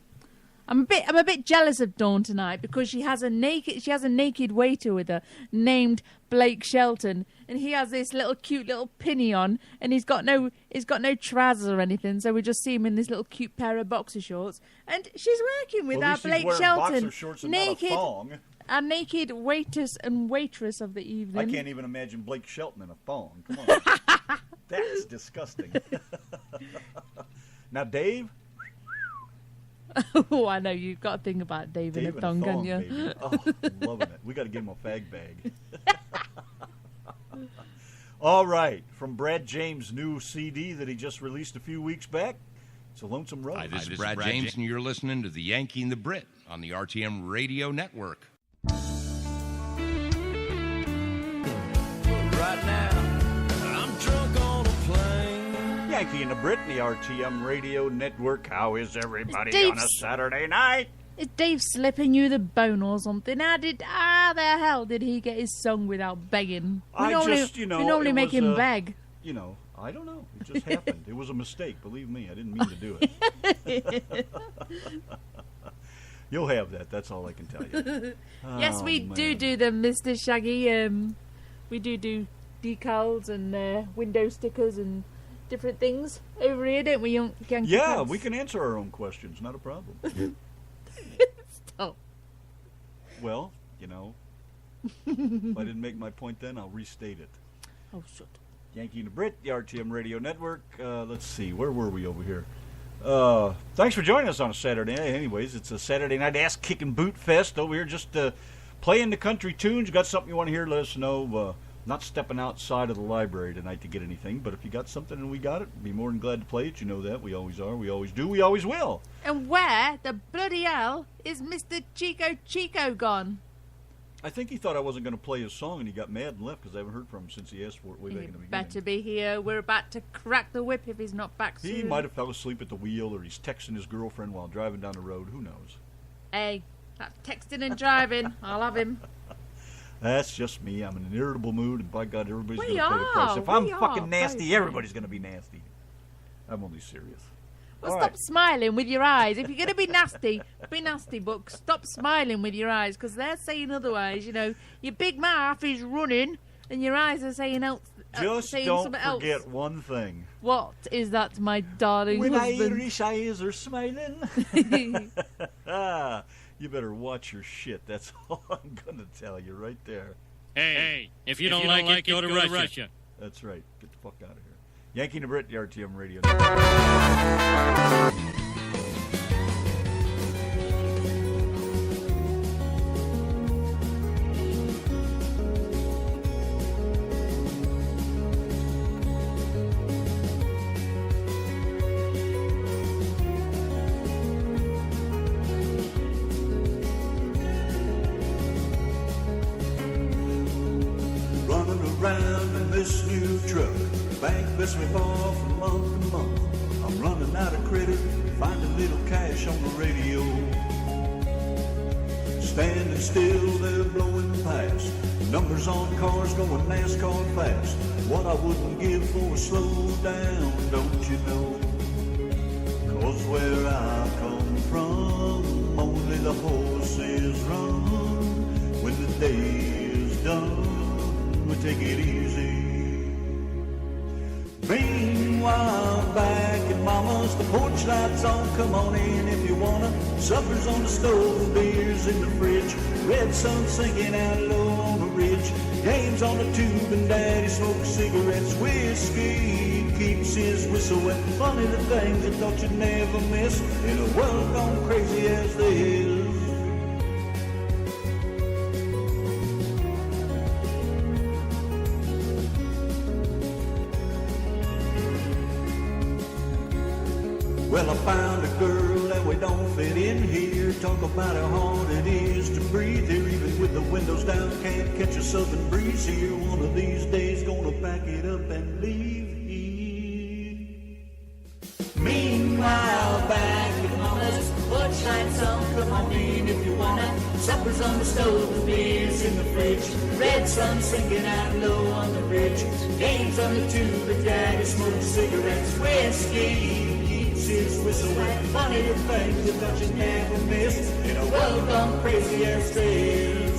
I'm a bit jealous of Dawn tonight because she has a naked waiter with her named Blake Shelton, and he has this cute little pinny on, and he's got no trousers or anything, so we just see him in this little cute pair of boxer shorts, and she's working with our Blake Shelton, naked, our naked waitress and waitress of the evening. I can't even imagine Blake Shelton in a thong. Come on, that's disgusting. Now, Dave. Oh, I know. You've got a thing about Dave in a thong, haven't you? Baby. Oh, loving it. We got to give him a fag bag. All right. From Brad James' new CD that he just released a few weeks back, it's a Lonesome Road. Hi, this is Brad James, and you're listening to the Yanki and the Brit on the RTM Radio Network. Right now, I'm drunk on a plane. Yanki and the Brit, the RTM Radio Network. How is everybody on a Saturday night? Is Dave slipping you the bone or something? How the hell did he get his song without begging? We normally make him beg. You know, I don't know. It just happened. It was a mistake. Believe me, I didn't mean to do it. You'll have that. That's all I can tell you. Yes, we do them, Mr. Shaggy. We do decals and window stickers and different things over here, don't we, Yanki? Yeah, we can answer our own questions. Not a problem. Stop. Well, you know, if I didn't make my point then, I'll restate it. Oh, shit. Yanki and the Brit, the RTM Radio Network. Let's see, where were we over here? Thanks for joining us on a Saturday night. Anyways, it's a Saturday night ass kicking Bootfest over here, just playing the country tunes. You got something you want to hear, let us know. Not stepping outside of the library tonight to get anything, but if you got something and we got it, be more than glad to play it. You know that. We always are. We always do. We always will. And where the bloody hell is Mr. Chico gone? I think he thought I wasn't going to play his song, and he got mad and left because I haven't heard from him since he asked for it way back in the beginning. Better be here. We're about to crack the whip if he's not back soon. He might have fell asleep at the wheel, or he's texting his girlfriend while driving down the road. Who knows? Hey, that texting and driving, I'll have him. That's just me. I'm in an irritable mood, and by God, everybody's going to pay the are. price. If I'm We are. fucking nasty, Very everybody's going to be nasty. I'm only serious. Well, All stop right. smiling with your eyes. If you're going to be nasty, but stop smiling with your eyes, because they're saying otherwise. You know, your big mouth is running, and your eyes are saying else. Just saying don't something forget else. one thing. What is that, my darling When husband? Irish eyes are smiling. You better watch your shit. That's all I'm going to tell you right there. Hey, if you don't like it, go to Russia. That's right. Get the fuck out of here. Yanki and the Brit, the RTM Radio. Running around in this new truck, bank bets me ball from month to month. I'm running out of credit, find a little cash on the radio. Standing still, they're blowing past. Numbers on cars going NASCAR fast. What I wouldn't give for a slow down, don't you know? 'Cause where I come from, only the horses run. When the day is done, we take it easy. Meanwhile, back at Mama's, the porch lights on, come on in if you wanna. Supper's on the stove, beer's in the fridge. Red sun sinking out low on the ridge. Games on the tube and Daddy smokes cigarettes. Whiskey keeps his whistle wet. Funny the things you thought you'd never miss in a world gone crazy as this. Well, I found a girl and we don't fit in here. Talk about how hard it is to breathe here. Even with the windows down, can't catch a southern breeze here. One of these days, gonna pack it up and leave here. Meanwhile, back at Mama's, porch lights on, come on in if you wanna. Supper's on the stove and beer's in the fridge. Red sun sinking out low on the ridge. Games on the tube and Daddy smokes cigarettes. Whiskey his whistle wet. Funny the things you thought you'd never miss in a world gone crazy as this.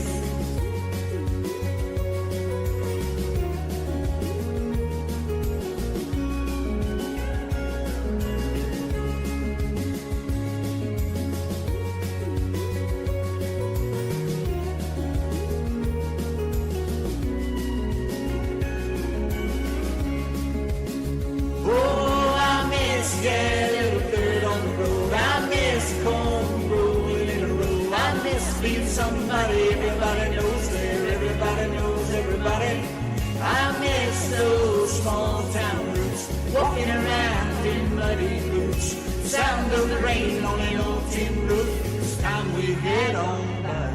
Oh, I miss little bird on the road. I miss corn rolling in a row. I miss being somebody everybody knows there. Everybody knows everybody. I miss those small town roots, walking around in muddy boots. Sound of the rain on an old tin roof. It's time we head on by.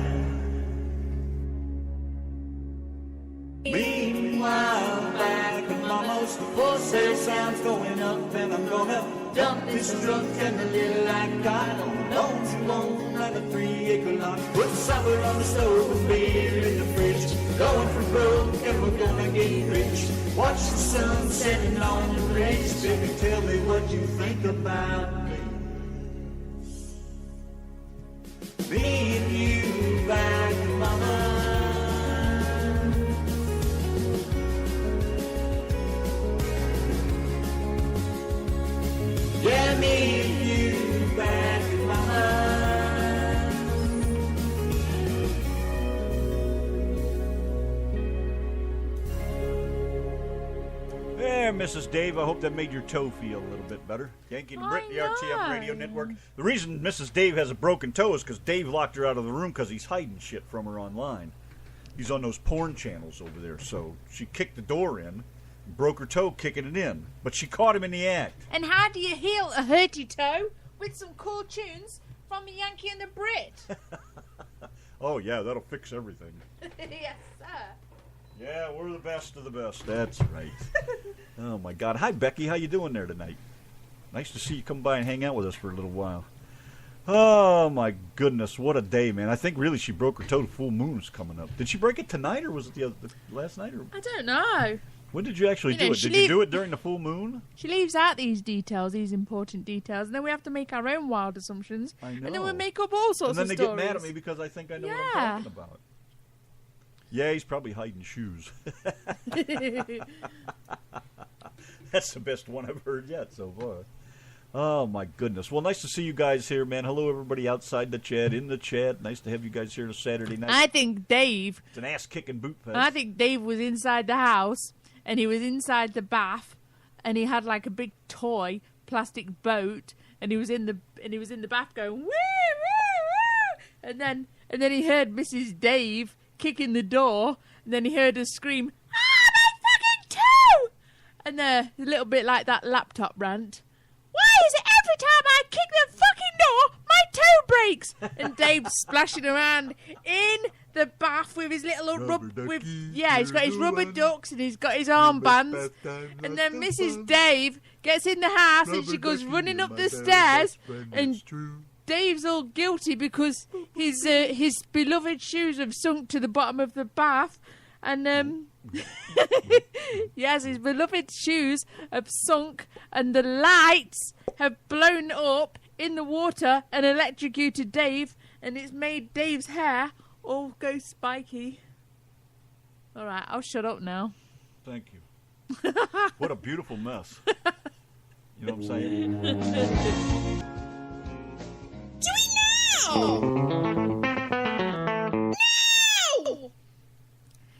Meanwhile, back at Mama's, the wholesale sound's going up, and I'm gonna dump this truck and the little I got on loans you won't like a 3-acre lot. Put supper on the stove and beer in the fridge. Going for broke and we're gonna get rich. Watch the sun setting on the ridge. Baby, tell me what you think about me. Me and you back at Mama. Yeah, me and you back at Mama. There, Mrs. Dave, I hope that made your toe feel a little bit better. Yanki and Brit, the RTM Radio Network. The reason Mrs. Dave has a broken toe is because Dave locked her out of the room because he's hiding shit from her online. He's on those porn channels over there. So she kicked the door in, broke her toe kicking it in, but she caught him in the act. And how do you heal a hurty toe? With some cool tunes from the Yankee and the Brit. Oh, yeah, that'll fix everything. Yes, sir. Yeah, we're the best of the best. That's right. Oh, my God. Hi, Becky. How you doing there tonight? Nice to see you come by and hang out with us for a little while. Oh, my goodness. What a day, man. I think really she broke her toe. The full moon's coming up. Did she break it tonight, or was it the last night? Or? I don't know. When did you actually do it? Did you do it during the full moon? She leaves out these details, these important details, and then we have to make our own wild assumptions. I know. And then we make up all sorts of stories. And then they get mad at me because I think I know what I'm talking about. Yeah, he's probably hiding shoes. That's the best one I've heard yet so far. Oh, my goodness. Well, nice to see you guys here, man. Hello, everybody outside the chat, in the chat. Nice to have you guys here on a Saturday night. I think Dave... It's an ass-kicking Bootfest. I think Dave was inside the house, and he was inside the bath, and he had like a big toy plastic boat, and he was in the bath going woo woo woo, and then he heard Mrs. Dave kicking the door, and then he heard her scream, "Ah, my fucking toe!" And a little bit like that laptop rant. Why is it every time I kick the fucking door, my toe breaks? And Dave's splashing around in the bath with his little he's got his rubber ducks and he's got his armbands. And then Mrs. Dave gets in the house and she goes running up the stairs, and Dave's all guilty because his beloved shoes have sunk to the bottom of the bath, and yes, his beloved shoes have sunk, and the lights have blown up in the water and electrocuted Dave, and it's made Dave's hair all go spiky. All right, I'll shut up now. Thank you. What a beautiful mess. You know what I'm saying? Do we know? No!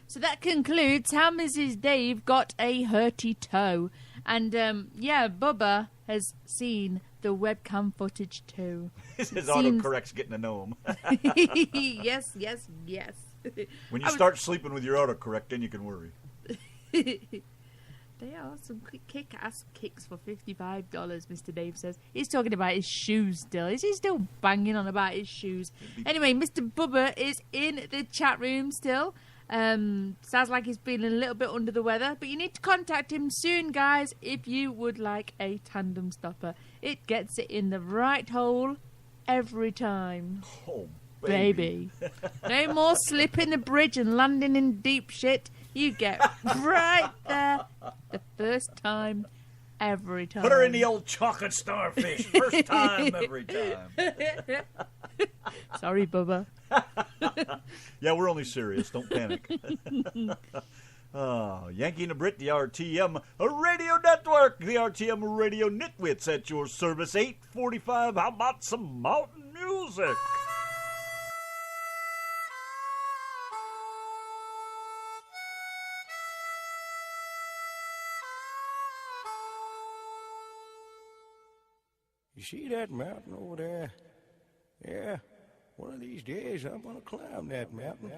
So that concludes how Mrs. Dave got a hurty toe. And, Bubba has seen the webcam footage too. His autocorrect's getting to know him. Yes. When you start sleeping with your autocorrect, then you can worry. They are some kick-ass kicks for $55, Mr. Dave says. He's talking about his shoes still. Is he still banging on about his shoes? Anyway, Mr. Bubba is in the chat room still. Sounds like he's feeling a little bit under the weather, but you need to contact him soon, guys, if you would like a tandem stopper. It gets it in the right hole every time. Oh, baby. No more slipping the bridge and landing in deep shit. You get right there the first time, every time. Put her in the old chocolate starfish. First time, every time. Sorry, Bubba. Yeah, we're only serious. Don't panic. Yankee and the Brit, the RTM Radio Network, the RTM Radio Nitwits at your service. 8:45. How about some mountain music? You see that mountain over there? Yeah. One of these days, I'm going to climb that mountain.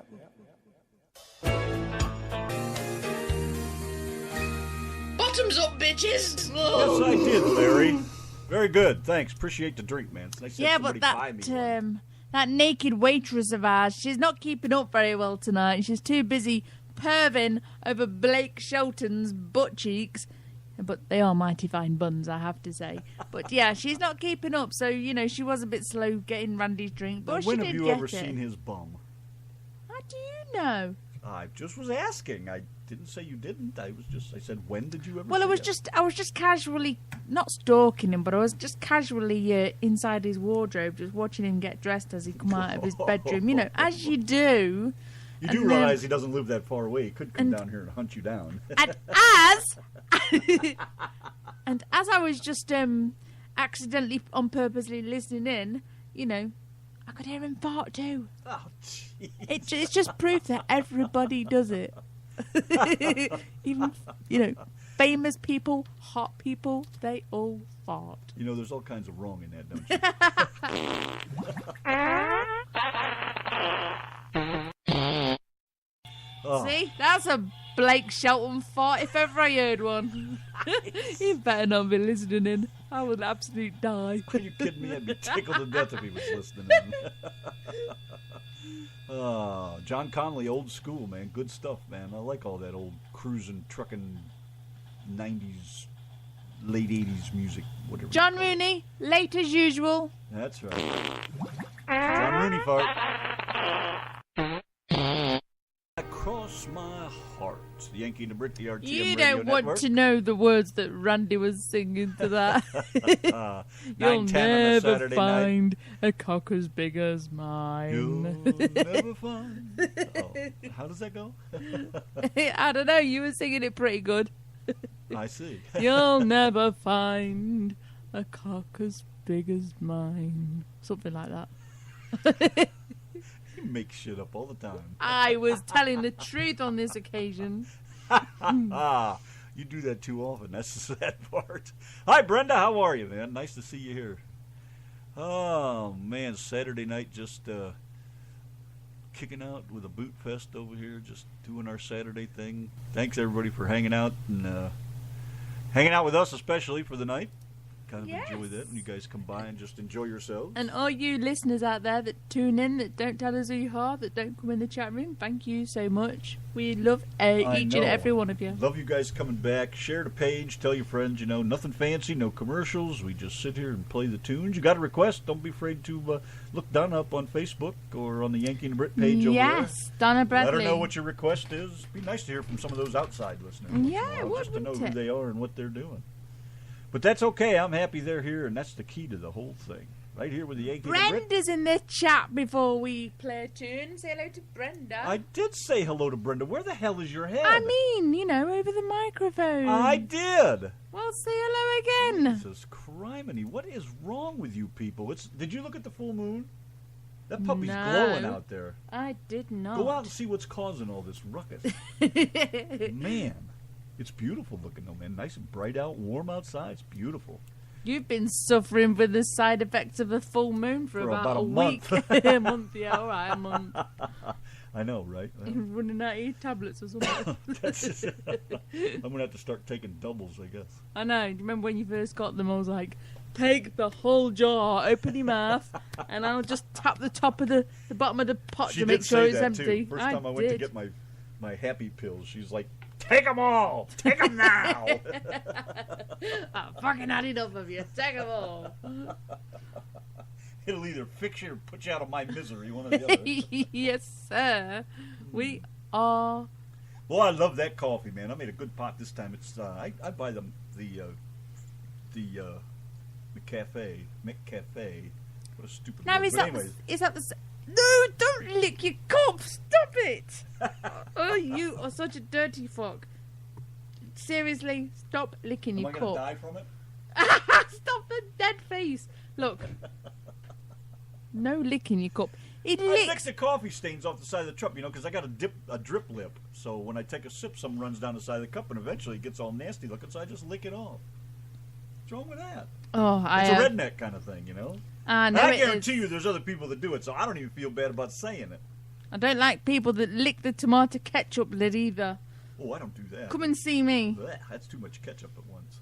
Bottoms up, bitches! Yes, I did, Larry. Very good. Thanks. Appreciate the drink, man. It's nice to have somebody buy me one. That naked waitress of ours, she's not keeping up very well tonight. She's too busy perving over Blake Shelton's butt cheeks. But they are mighty fine buns, I have to say. But yeah, she's not keeping up, so, she was a bit slow getting Randy's drink. But when have you ever seen his bum? How do you know? I just was asking. I didn't say you didn't. I said, when did you ever Well, see I was just casually, not stalking him, but I was just casually inside his wardrobe, just watching him get dressed as he come out of his bedroom. As you do. You do realize he doesn't live that far away. He could come down here and hunt you down. And as I was just accidentally, on purposely listening in, I could hear him fart too. Oh, jeez. It's just proof that everybody does it. Even, famous people, hot people, they all fart. There's all kinds of wrong in that, don't you? See, that's a Blake Shelton fart if ever I heard one. You better not be listening in. I would absolutely die. Are you kidding me? I'd be tickled to death if he was listening in. John Connolly, old school, man. Good stuff, man. I like all that old cruising, trucking, 90s, late 80s music, whatever. John Rooney, late as usual. That's right. John Rooney fart. Across my heart. The Yankee and the Brit, the RTM You Radio don't want Network. to know the words that Randy was singing to that. 9:10 You'll on a never Saturday find a cock as big as mine. You'll never find. Oh, how does that go? I don't know. You were singing it pretty good. I see. You'll never find a cock as big as mine. Something like that. You make shit up all the time. I was telling the truth on this occasion. You do that too often. That's the sad part. Hi, Brenda. How are you, man? Nice to see you here. Oh, man. Saturday night, just kicking out with a Bootfest over here, just doing our Saturday thing. Thanks, everybody, for hanging out and hanging out with us, especially for the night. Kind of enjoy that, and you guys come by and just enjoy yourselves. And all you listeners out there that tune in, that don't tell us who you are, that don't come in the chat room, thank you so much. We love each and every one of you. Love you guys coming back. Share the page. Tell your friends. You know, nothing fancy, no commercials. We just sit here and play the tunes. You got a request? Don't be afraid to look Donna up on Facebook or on the Yankee and the Brit page over there. Yes, Donna Bradley. Let her know what your request is. It'd be nice to hear from some of those outside listeners. Yeah, just to know who they are and what they're doing. But that's okay. I'm happy they're here, and that's the key to the whole thing. Right here with the Yankee and the Brit. Brenda's in the chat before we play a tune. Say hello to Brenda. I did say hello to Brenda. Where the hell is your head? I mean, you know, over the microphone. I did. Well, say hello again. Jesus criminy. What is wrong with you people? Did you look at the full moon? That puppy's glowing out there. I did not. Go out and see what's causing all this ruckus. Man, it's beautiful looking though, man. Nice and bright out, warm outside. It's beautiful. You've been suffering with the side effects of a full moon for about a week. A month, yeah, all right, a month. I know, right? You're running out of your tablets or something. I'm going to have to start taking doubles, I guess. I know. Do you remember when you first got them? I was like, take the whole jar, open your mouth, and I'll just tap the top of the bottom of the pot to make sure it's empty. First time I went to get my happy pills, she's like, take them all! Take them now! I fucking had enough of you. Take them all. It'll either fix you or put you out of my misery, one or the other. Yes, sir. We are. Well, I love that coffee, man. I made a good pot this time. It's I buy the McCafe. What a stupid Now, word. is that the... No, don't lick your cup. Stop it. Oh, you are such a dirty fuck. Seriously, stop licking your cup. Am I going to die from it? Stop the dead face. Look. No licking your cup. I fix the coffee stains off the side of the cup, you know, because I got a drip lip. So when I take a sip, some runs down the side of the cup, and eventually it gets all nasty looking, so I just lick it off. What's wrong with that? Oh, it's a redneck kind of thing, you know? No, and I guarantee you there's other people that do it, so I don't even feel bad about saying it. I don't like people that lick the tomato ketchup lid either. Oh, I don't do that. Come and see me. Blech, that's too much ketchup at once.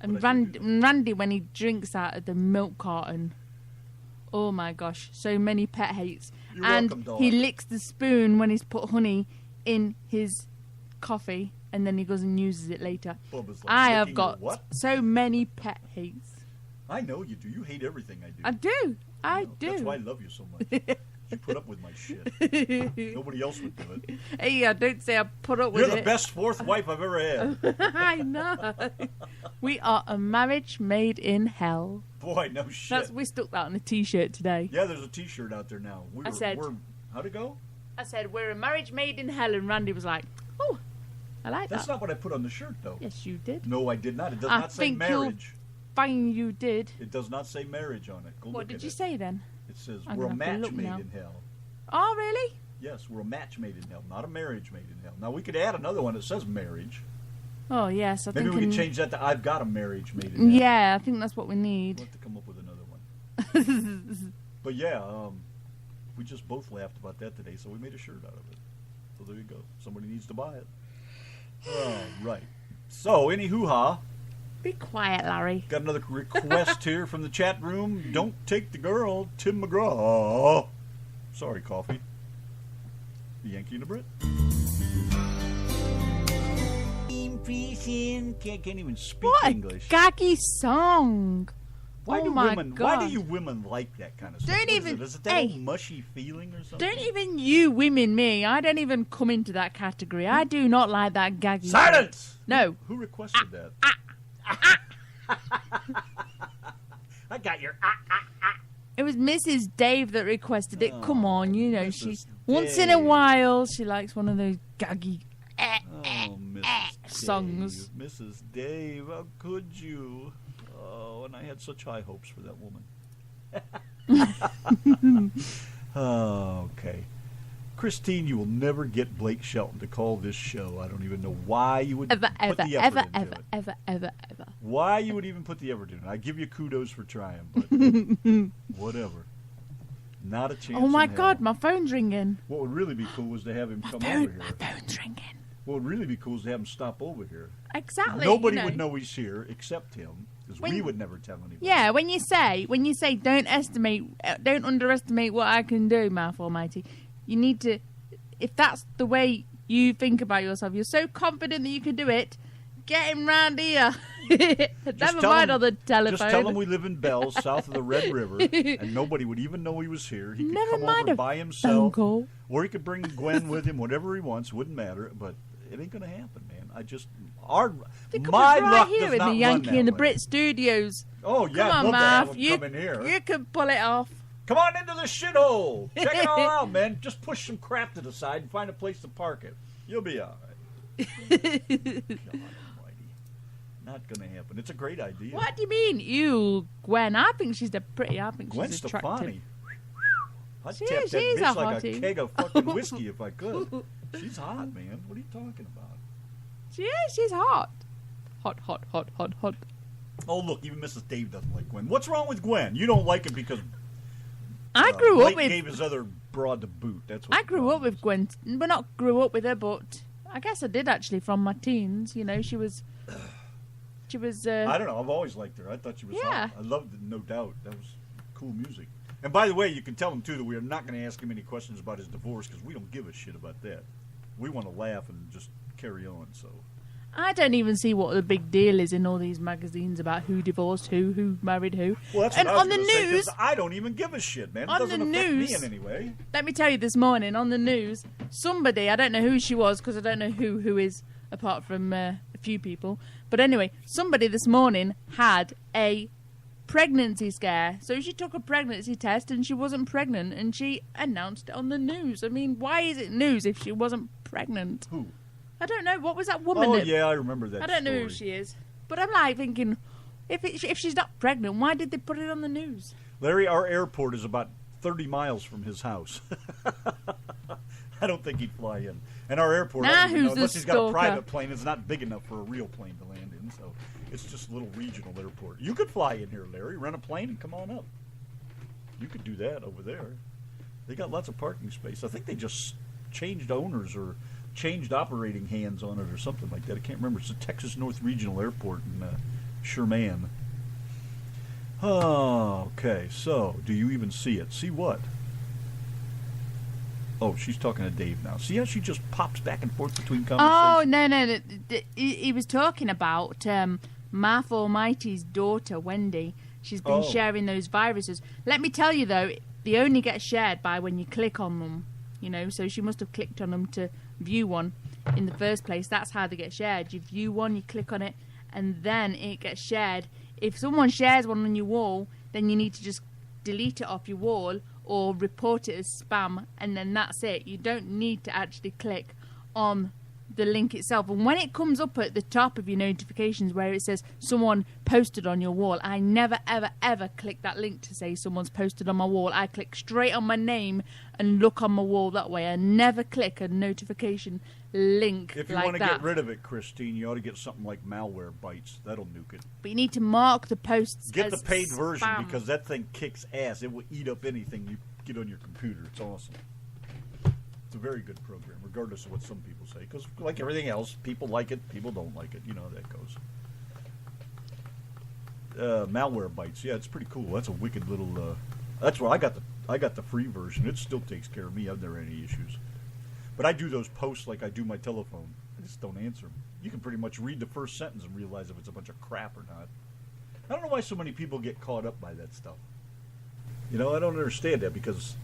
And Randy, when he drinks out of the milk carton, oh my gosh, so many pet hates. You're and welcome, dog. he licks the spoon when he's put honey in his coffee, and then he goes and uses it later. Bubba's like, I have got what? so many pet hates. I know you do. You hate everything I do. I do. I do. That's why I love you so much. You put up with my shit. Nobody else would do it. Hey, I don't say I put up with it. You're the best fourth wife I've ever had. I know. We are a marriage made in hell. Boy, no shit. We stuck that on a T-shirt today. Yeah, there's a T-shirt out there now. How'd it go? I said, we're a marriage made in hell, and Randy was like, oh, I like that. That's not what I put on the shirt, though. Yes, you did. No, I did not. It does not say marriage. Fine, you did. It does not say marriage on it. What did you say then? It says we're a match made in hell. Oh, really? Yes, we're a match made in hell, not a marriage made in hell. Now, we could add another one that says marriage. Oh, yes. Maybe we could change that to I've got a marriage made in hell. Yeah, I think that's what we need. We'll have to come up with another one. But yeah, we just both laughed about that today, so we made a shirt out of it. So there you go. Somebody needs to buy it. All right. So, any hoo-ha? Be quiet, Larry. Got another request here from the chat room. Don't take the girl, Tim McGraw. Sorry, Coffee. The Yankee and the Brit. Can't even speak English. What a gaggy song. Why oh do my women? God. Why do you women like that kind of stuff? Don't even. Is it that old mushy feeling or something? Don't even you women me. I don't even come into that category. I do not like that gaggy. Silence. No. Who requested that? I got your. It was Mrs. Dave that requested it. Come on, you know she. Mrs. Once in a while, she likes one of those gaggy Mrs. songs. Dave, Mrs. Dave, how could you? Oh, and I had such high hopes for that woman. Oh, okay. Christine, you will never get Blake Shelton to call this show. I don't even know why you would put the effort into it. Ever. Why you would even put the effort in it. I give you kudos for trying, but whatever. Not a chance. Oh my in hell. God, my phone's ringing. What would really be cool was to have him come over here. My phone's ringing. What would really be cool is to have him stop over here. Exactly. Nobody would know he's here except him, because we would never tell anybody. Yeah, when you say don't underestimate what I can do, Mouth Almighty, you need to, if that's the way you think about yourself, you're so confident that you can do it, get him round here. Never mind on the telephone. Just tell him we live in Bells, south of the Red River, and nobody would even know he was here. He could come over by himself, or he could bring Gwen with him, whatever he wants, wouldn't matter, but it ain't going to happen, man. My luck here does in not the Yankee run and the that Brit way. studios. Oh, yeah, come on, I'd love to have Math. him come in here. You can pull it off. Come on into the shithole. Check it all out, man. Just push some crap to the side and find a place to park it. You'll be all right. God almighty. Not going to happen. It's a great idea. What do you mean, you, Gwen? I think she's pretty. I think Gwen she's attractive. Stefani. I'd She tap is, that she's bitch a like a hottie. keg of fucking whiskey if I could. She's hot, man. What are you talking about? She is. She's hot. Hot. Oh, look, even Mrs. Dave doesn't like Gwen. What's wrong with Gwen? You don't like it because I grew Blake up with. gave his other broad to boot. That's what I grew up with Gwen, but not grew up with her. But I guess I did actually from my teens. You know, she was. I don't know. I've always liked her. I thought she was hot. I loved it, no doubt. That was cool music. And by the way, you can tell him, too, that we are not going to ask him any questions about his divorce because we don't give a shit about that. We want to laugh and just carry on, so. I don't even see what the big deal is in all these magazines about who divorced who married who. Well, that's and what I was on the gonna say, 'cause news, I don't even give a shit, man. It on doesn't the affect news, me in any way. let me tell you, this morning on the news, somebody, I don't know who she was because I don't know who is apart from a few people, but anyway, somebody this morning had a pregnancy scare. So she took a pregnancy test and she wasn't pregnant, and she announced it on the news. I mean, why is it news if she wasn't pregnant? Who? I don't know. What was that woman? Oh, yeah, I remember that I don't know who she is. But I'm like thinking, if she's not pregnant, why did they put it on the news? Larry, our airport is about 30 miles from his house. I don't think he'd fly in. And our airport, unless he's got a private plane, it's not big enough for a real plane to land in. So it's just a little regional airport. You could fly in here, Larry, rent a plane and come on up. You could do that over there. They got lots of parking space. I think they just changed owners or changed operating hands on it or something like that. I can't remember. It's the Texas North Regional Airport in Sherman. Oh, okay. So, do you even see it? See what? Oh, she's talking to Dave now. See how she just pops back and forth between conversations? Oh, no. He was talking about Math Almighty's daughter, Wendy. She's been sharing those viruses. Let me tell you, though, they only get shared by when you click on them. You know, so she must have clicked on them to view one in the first place. That's how they get shared. You view one, you click on it, and then it gets shared. If someone shares one on your wall, then you need to just delete it off your wall or report it as spam, and then that's it. You don't need to actually click on the link itself. And when it comes up at the top of your notifications where it says someone posted on your wall, I never ever click that link to say someone's posted on my wall. I click straight on my name and look on my wall that way. I never click a notification link if you like want to that. get rid of it, Christine, you ought to get something like Malware Bytes. That'll nuke it. But you need to mark the posts Get as the paid version spam. because that thing kicks ass. It will eat up anything you get on your computer. It's awesome. It's a very good program. We're regardless of what some people say. Because, like everything else, people like it, people don't like it. You know how that goes. Malware bites. Yeah, it's pretty cool. That's a wicked little... that's why I got the free version. It still takes care of me. I've never had any issues. But I do those posts like I do my telephone. I just don't answer them. You can pretty much read the first sentence and realize if it's a bunch of crap or not. I don't know why so many people get caught up by that stuff. You know, I don't understand that because,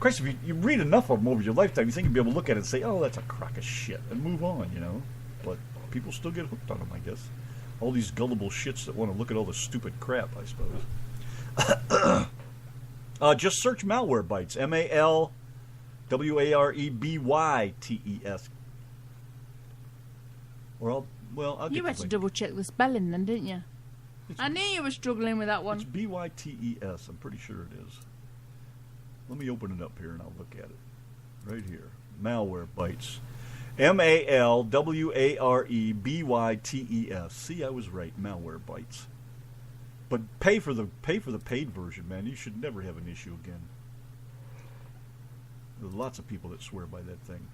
Christ, if you read enough of them over your lifetime, you think you'd be able to look at it and say, oh, that's a crock of shit, and move on, you know. But people still get hooked on them, I guess. All these gullible shits that want to look at all the stupid crap, I suppose. Just search Malware Bites. MALWAREBYTES. Or I'll get you had to double check the spelling then, didn't you? I knew you were struggling with that one. It's BYTES. I'm pretty sure it is. Let me open it up here and I'll look at it. Right here. Malware Bites. MALWAREBYTES. See, I was right. Malware Bites. But pay for the paid version, man. You should never have an issue again. There's lots of people that swear by that thing.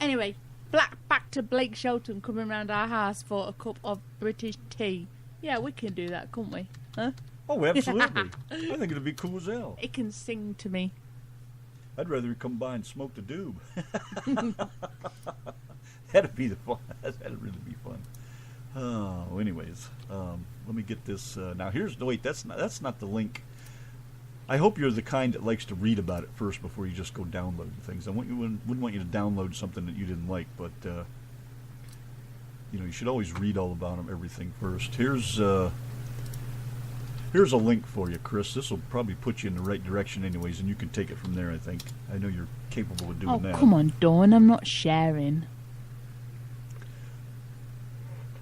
Anyway, back to Blake Shelton coming round our house for a cup of British tea. Yeah, we can do that, can't we? Huh? Oh, absolutely. I think it'd be cool as hell. It can sing to me. I'd rather he come by and smoke the doob. That'd be the fun. That'd really be fun. Oh, anyways, let me get this. Now, wait. That's not the link. I hope you're the kind that likes to read about it first before you just go downloading things. Wouldn't want you to download something that you didn't like, but you should always read all about them, everything first. Here's a link for you, Chris. This will probably put you in the right direction, anyways, and you can take it from there. I think. I know you're capable of doing that. Oh, come on, Dawn. I'm not sharing.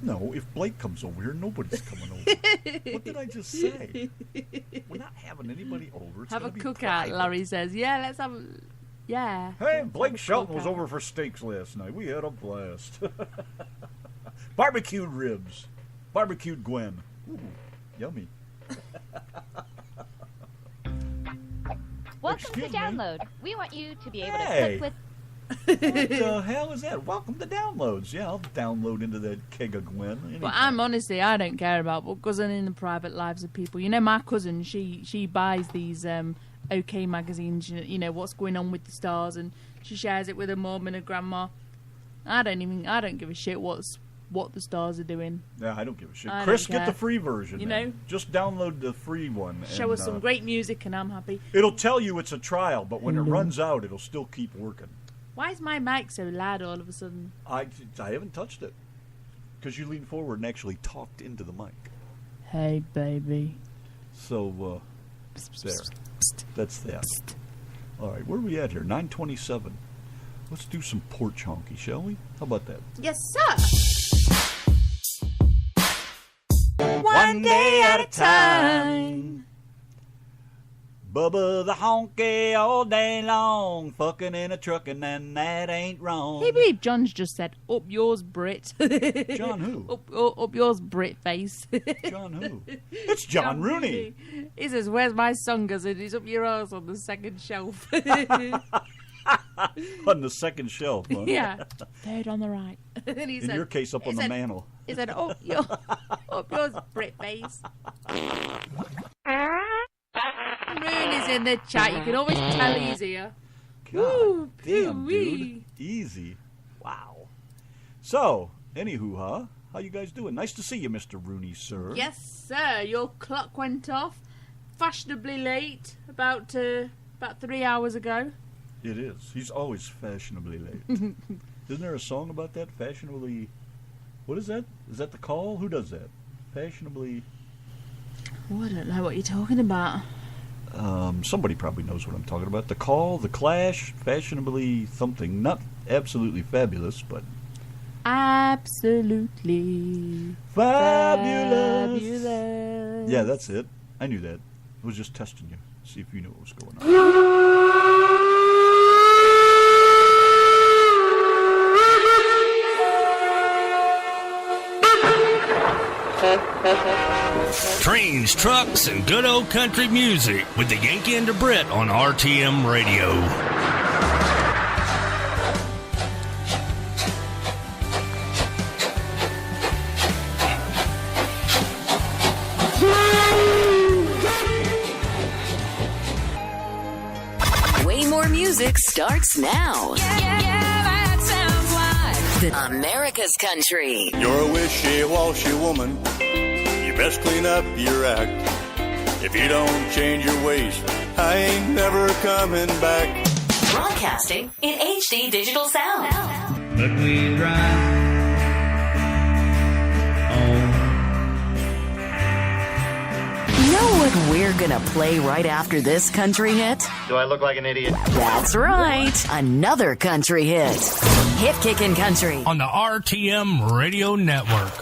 No, if Blake comes over here, nobody's coming over. What did I just say? We're not having anybody over. It's have a cookout, private. Larry says. Yeah, let's have... Yeah. Hey, Blake Shelton was over for steaks last night. We had a blast. Barbecued ribs. Barbecued Gwen. Ooh, yummy. Welcome to Download. We want you to be able to Hey. click with... What the hell is that? Welcome to Downloads. Yeah, I'll download into that keg of Gwen. But I don't care about what goes on in the private lives of people. You know, my cousin, she buys these OK magazines, you know, what's going on with the stars, and she shares it with her mum and her grandma. I don't give a shit what the stars are doing. Yeah, I don't give a shit. I Chris, don't get care. the free version. You then. know? Just download the free one. Show us some great music and I'm happy. It'll tell you it's a trial, but when it runs out, it'll still keep working. Why is my mic so loud all of a sudden? I haven't touched it. Because you leaned forward and actually talked into the mic. Hey, baby. So, there. That's that. All right, where are we at here? 9:27. Let's do some porch honky, shall we? How about that? Yes, sir. One day at a time. Bubba the honky all day long, fucking in a truckin', and that ain't wrong. Can you believe John's just said, up yours, Brit? John who? Up yours, Brit face. John who? It's John Rooney. He says, where's my song? I said, he's up your arse on the second shelf. On the second shelf, huh? Yeah. Third on the right. And he In your case, up on the mantle. He said, up yours, Brit face. Rooney's in the chat. You can always tell he's here. God damn, dude. Easy. Wow. So, anywho, how you guys doing? Nice to see you, Mr. Rooney, sir. Yes, sir. Your clock went off fashionably late, about 3 hours ago. It is. He's always fashionably late. Isn't there a song about that? Fashionably... What is that? Is that The Call? Who does that? Fashionably... Oh, I don't know what you're talking about. Somebody probably knows what I'm talking about. The Call, The Clash, fashionably something. Not absolutely fabulous, but... Absolutely fabulous. Yeah, that's it. I knew that. I was just testing you. See if you knew what was going on. Trains, trucks, and good old country music with the Yankee and the Brit on RTM Radio. music starts now. that sounds like The America's Country. You're a wishy-washy woman. You best clean up your act. If you don't change your ways, I ain't never coming back. Broadcasting in HD digital sound. The Queen Drive. Know what we're gonna play right after this country hit? Do I look like an idiot? That's right. Another country hit. Hit Kickin' Country. On the RTM Radio Network.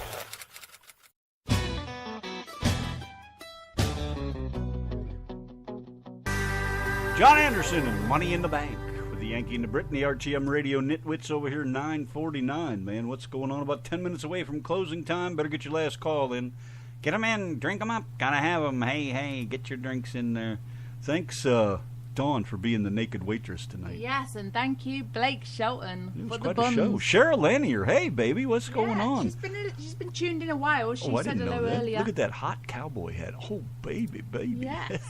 John Anderson and Money in the Bank with the Yankee and the Brit and the RTM Radio Nitwits over here, 9:49. Man, what's going on? About 10 minutes away from closing time. Better get your last call in. Get them in, drink them up, gotta have them. Hey, get your drinks in there. Thanks, Dawn, for being the naked waitress tonight. Yes, and thank you, Blake Shelton, It was for the quite a buns. show. Cheryl Lanier, hey, baby, what's going on? She's been tuned in a while. She I said didn't know hello that. earlier. Look at that hot cowboy hat. Oh, baby. Yes.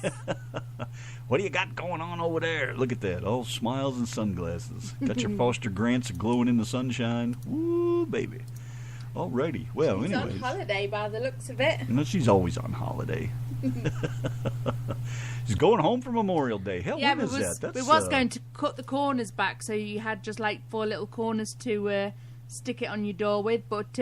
What do you got going on over there? Look at that. All smiles and sunglasses. Got your Foster Grants glowing in the sunshine. Woo, baby. Alrighty. Well, She's anyways. on holiday by the looks of it. No, she's always on holiday. She's going home for Memorial Day. Hell, Yeah, when is that? we was going to cut the corners back so you had just like 4 little corners to stick it on your door with, but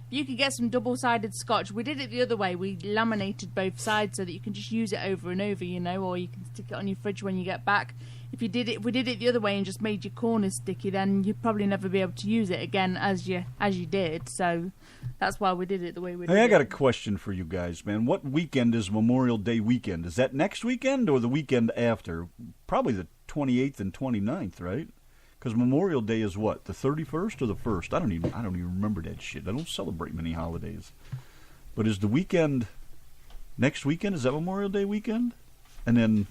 you could get some double-sided scotch. We did it the other way. We laminated both sides so that you can just use it over and over, or you can stick it on your fridge when you get back. If we did it the other way and just made your corners sticky, then you'd probably never be able to use it again as you did. So that's why we did it the way we did. Hey, I got a question for you guys, man. What weekend is Memorial Day weekend? Is that next weekend or the weekend after? Probably the 28th and 29th, right? Because Memorial Day is what, the 31st or the 1st? I don't even remember that shit. I don't celebrate many holidays. But is the weekend next weekend? Is that Memorial Day weekend? And then,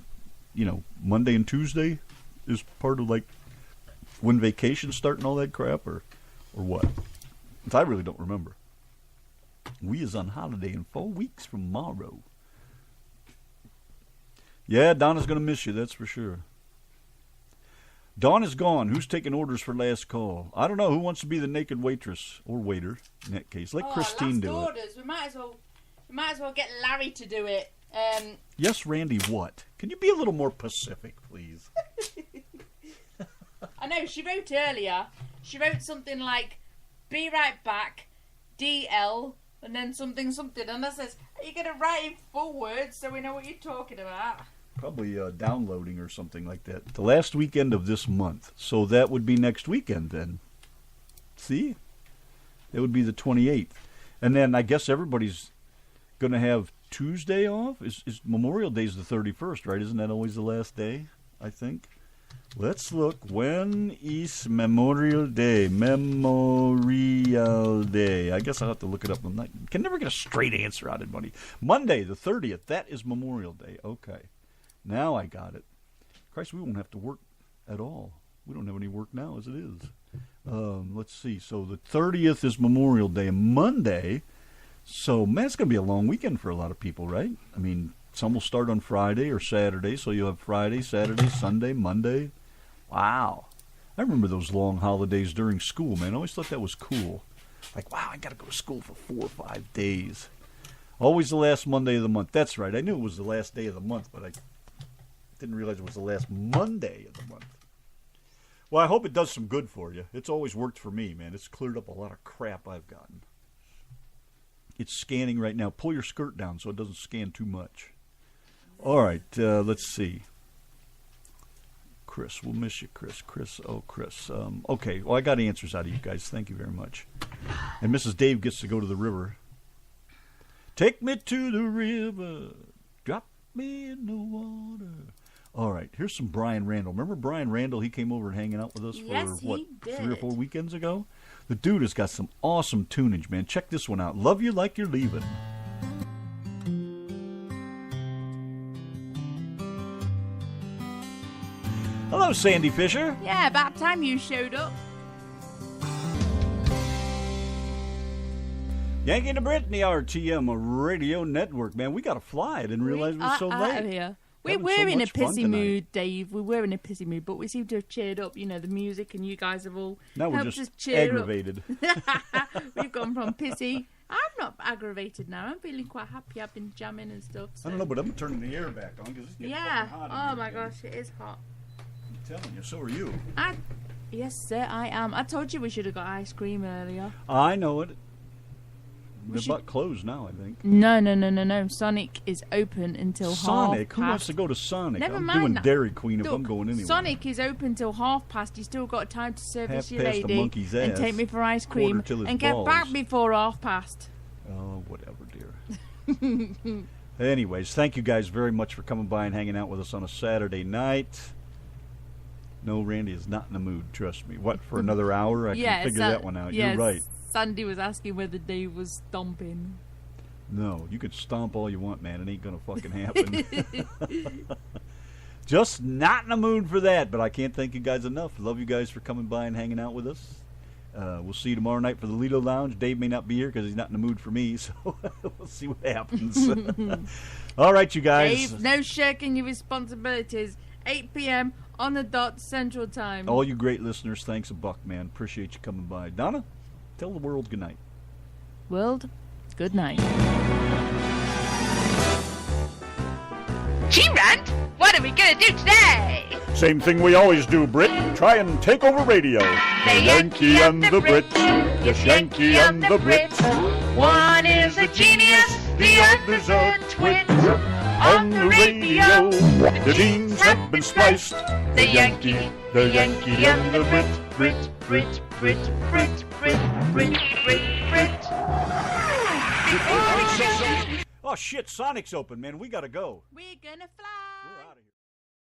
Monday and Tuesday is part of like when vacations start and all that crap, or what? I really don't remember. We is on holiday in 4 weeks from tomorrow. Yeah, Donna's going to miss you, that's for sure. Dawn is gone. Who's taking orders for last call? I don't know. Who wants to be the naked waitress or waiter in that case? Let Christine do orders. We might as well get Larry to do it. it. Yes, Randy, what? Can you be a little more Pacific, please? I know, she wrote earlier. She wrote something like, be right back, DL, and then something. And I says, are you going to write in full words so we know what you're talking about? Probably downloading or something like that. The last weekend of this month. So that would be next weekend then. See? It would be the 28th. And then I guess everybody's going to have Tuesday off. Is Memorial Day's the 31st, right? Isn't that always the last day, I think? Let's look. When is Memorial Day? Memorial Day. I guess I'll have to look it up. I can never get a straight answer out of money. Monday, the 30th. That is Memorial Day. Okay. Now I got it. Christ, we won't have to work at all. We don't have any work now as it is. Let's see. So the 30th is Memorial Day. Monday. So, man, it's going to be a long weekend for a lot of people, right? I mean, some will start on Friday or Saturday. So you'll have Friday, Saturday, Sunday, Monday. Wow. I remember those long holidays during school, man. I always thought that was cool. Like, wow, I got to go to school for 4 or 5 days. Always the last Monday of the month. That's right. I knew it was the last day of the month, but I didn't realize it was the last Monday of the month. Well, I hope it does some good for you. It's always worked for me, man. It's cleared up a lot of crap I've gotten. It's scanning right now. Pull your skirt down so it doesn't scan too much. All right, let's see. Chris, we'll miss you, Chris. Chris. Okay, well, I got answers out of you guys. Thank you very much. And Mrs. Dave gets to go to the river. Take me to the river. Drop me in the water. All right, here's some Brian Randall. Remember Brian Randall? He came over and hanging out with us for, 3 or 4 weekends ago? The dude has got some awesome tunage, man. Check this one out. Love You Like You're Leaving. Hello, Sandy Fisher. Yeah, about time you showed up. Yankee and the Brit, the RTM Radio Network. Man, we got to fly. I didn't realize it was so late. Out of here. We were in a pissy mood, Dave. We were in a pissy mood, but we seem to have cheered up. You know, the music and you guys have all now we're helped just us cheer aggravated. up. We've gone from pissy. I'm not aggravated now. I'm feeling quite happy. I've been jamming and stuff. So. I don't know, but I'm turning the air back on because it's getting fucking hot. Oh my gosh, it is hot. I'm telling you, so are you. Yes, sir, I am. I told you we should have got ice cream earlier. I know it. They're about closed now, I think. No. Sonic is open until Sonic? 1:30. Who wants to go to Sonic? Never I'm mind doing that. Dairy Queen if Look, I'm going anywhere. Sonic is open till 1:30. You still got time to service your Half past a lady monkey's and ass, take me for ice cream quarter till his and get balls. back before 1:30. Oh, whatever, dear. Anyways, thank you guys very much for coming by and hanging out with us on a Saturday night. No, Randy is not in the mood, trust me. What, for another hour? I can figure that one out. Yes, You're right. Sandy was asking whether Dave was stomping. No, you can stomp all you want, man. It ain't going to fucking happen. Just not in the mood for that, but I can't thank you guys enough. Love you guys for coming by and hanging out with us. We'll see you tomorrow night for the Lido Lounge. Dave may not be here because he's not in the mood for me, so we'll see what happens. All right, you guys. Dave, no shirking your responsibilities. 8 p.m. on the dot Central Time. All you great listeners, thanks a buck, man. Appreciate you coming by. Donna, tell the world good night. World, good night. G-Rant, what are we going to do today? Same thing we always do, Brit. Try and take over radio. The Yankee and the Brit. Yes, Yankee and the Brit. One is a genius, the other's a twit. On the radio, the genes have been spliced. The Yankee and the Brit. Oh, shit, Sonic's open, man. We gotta go. We're gonna fly.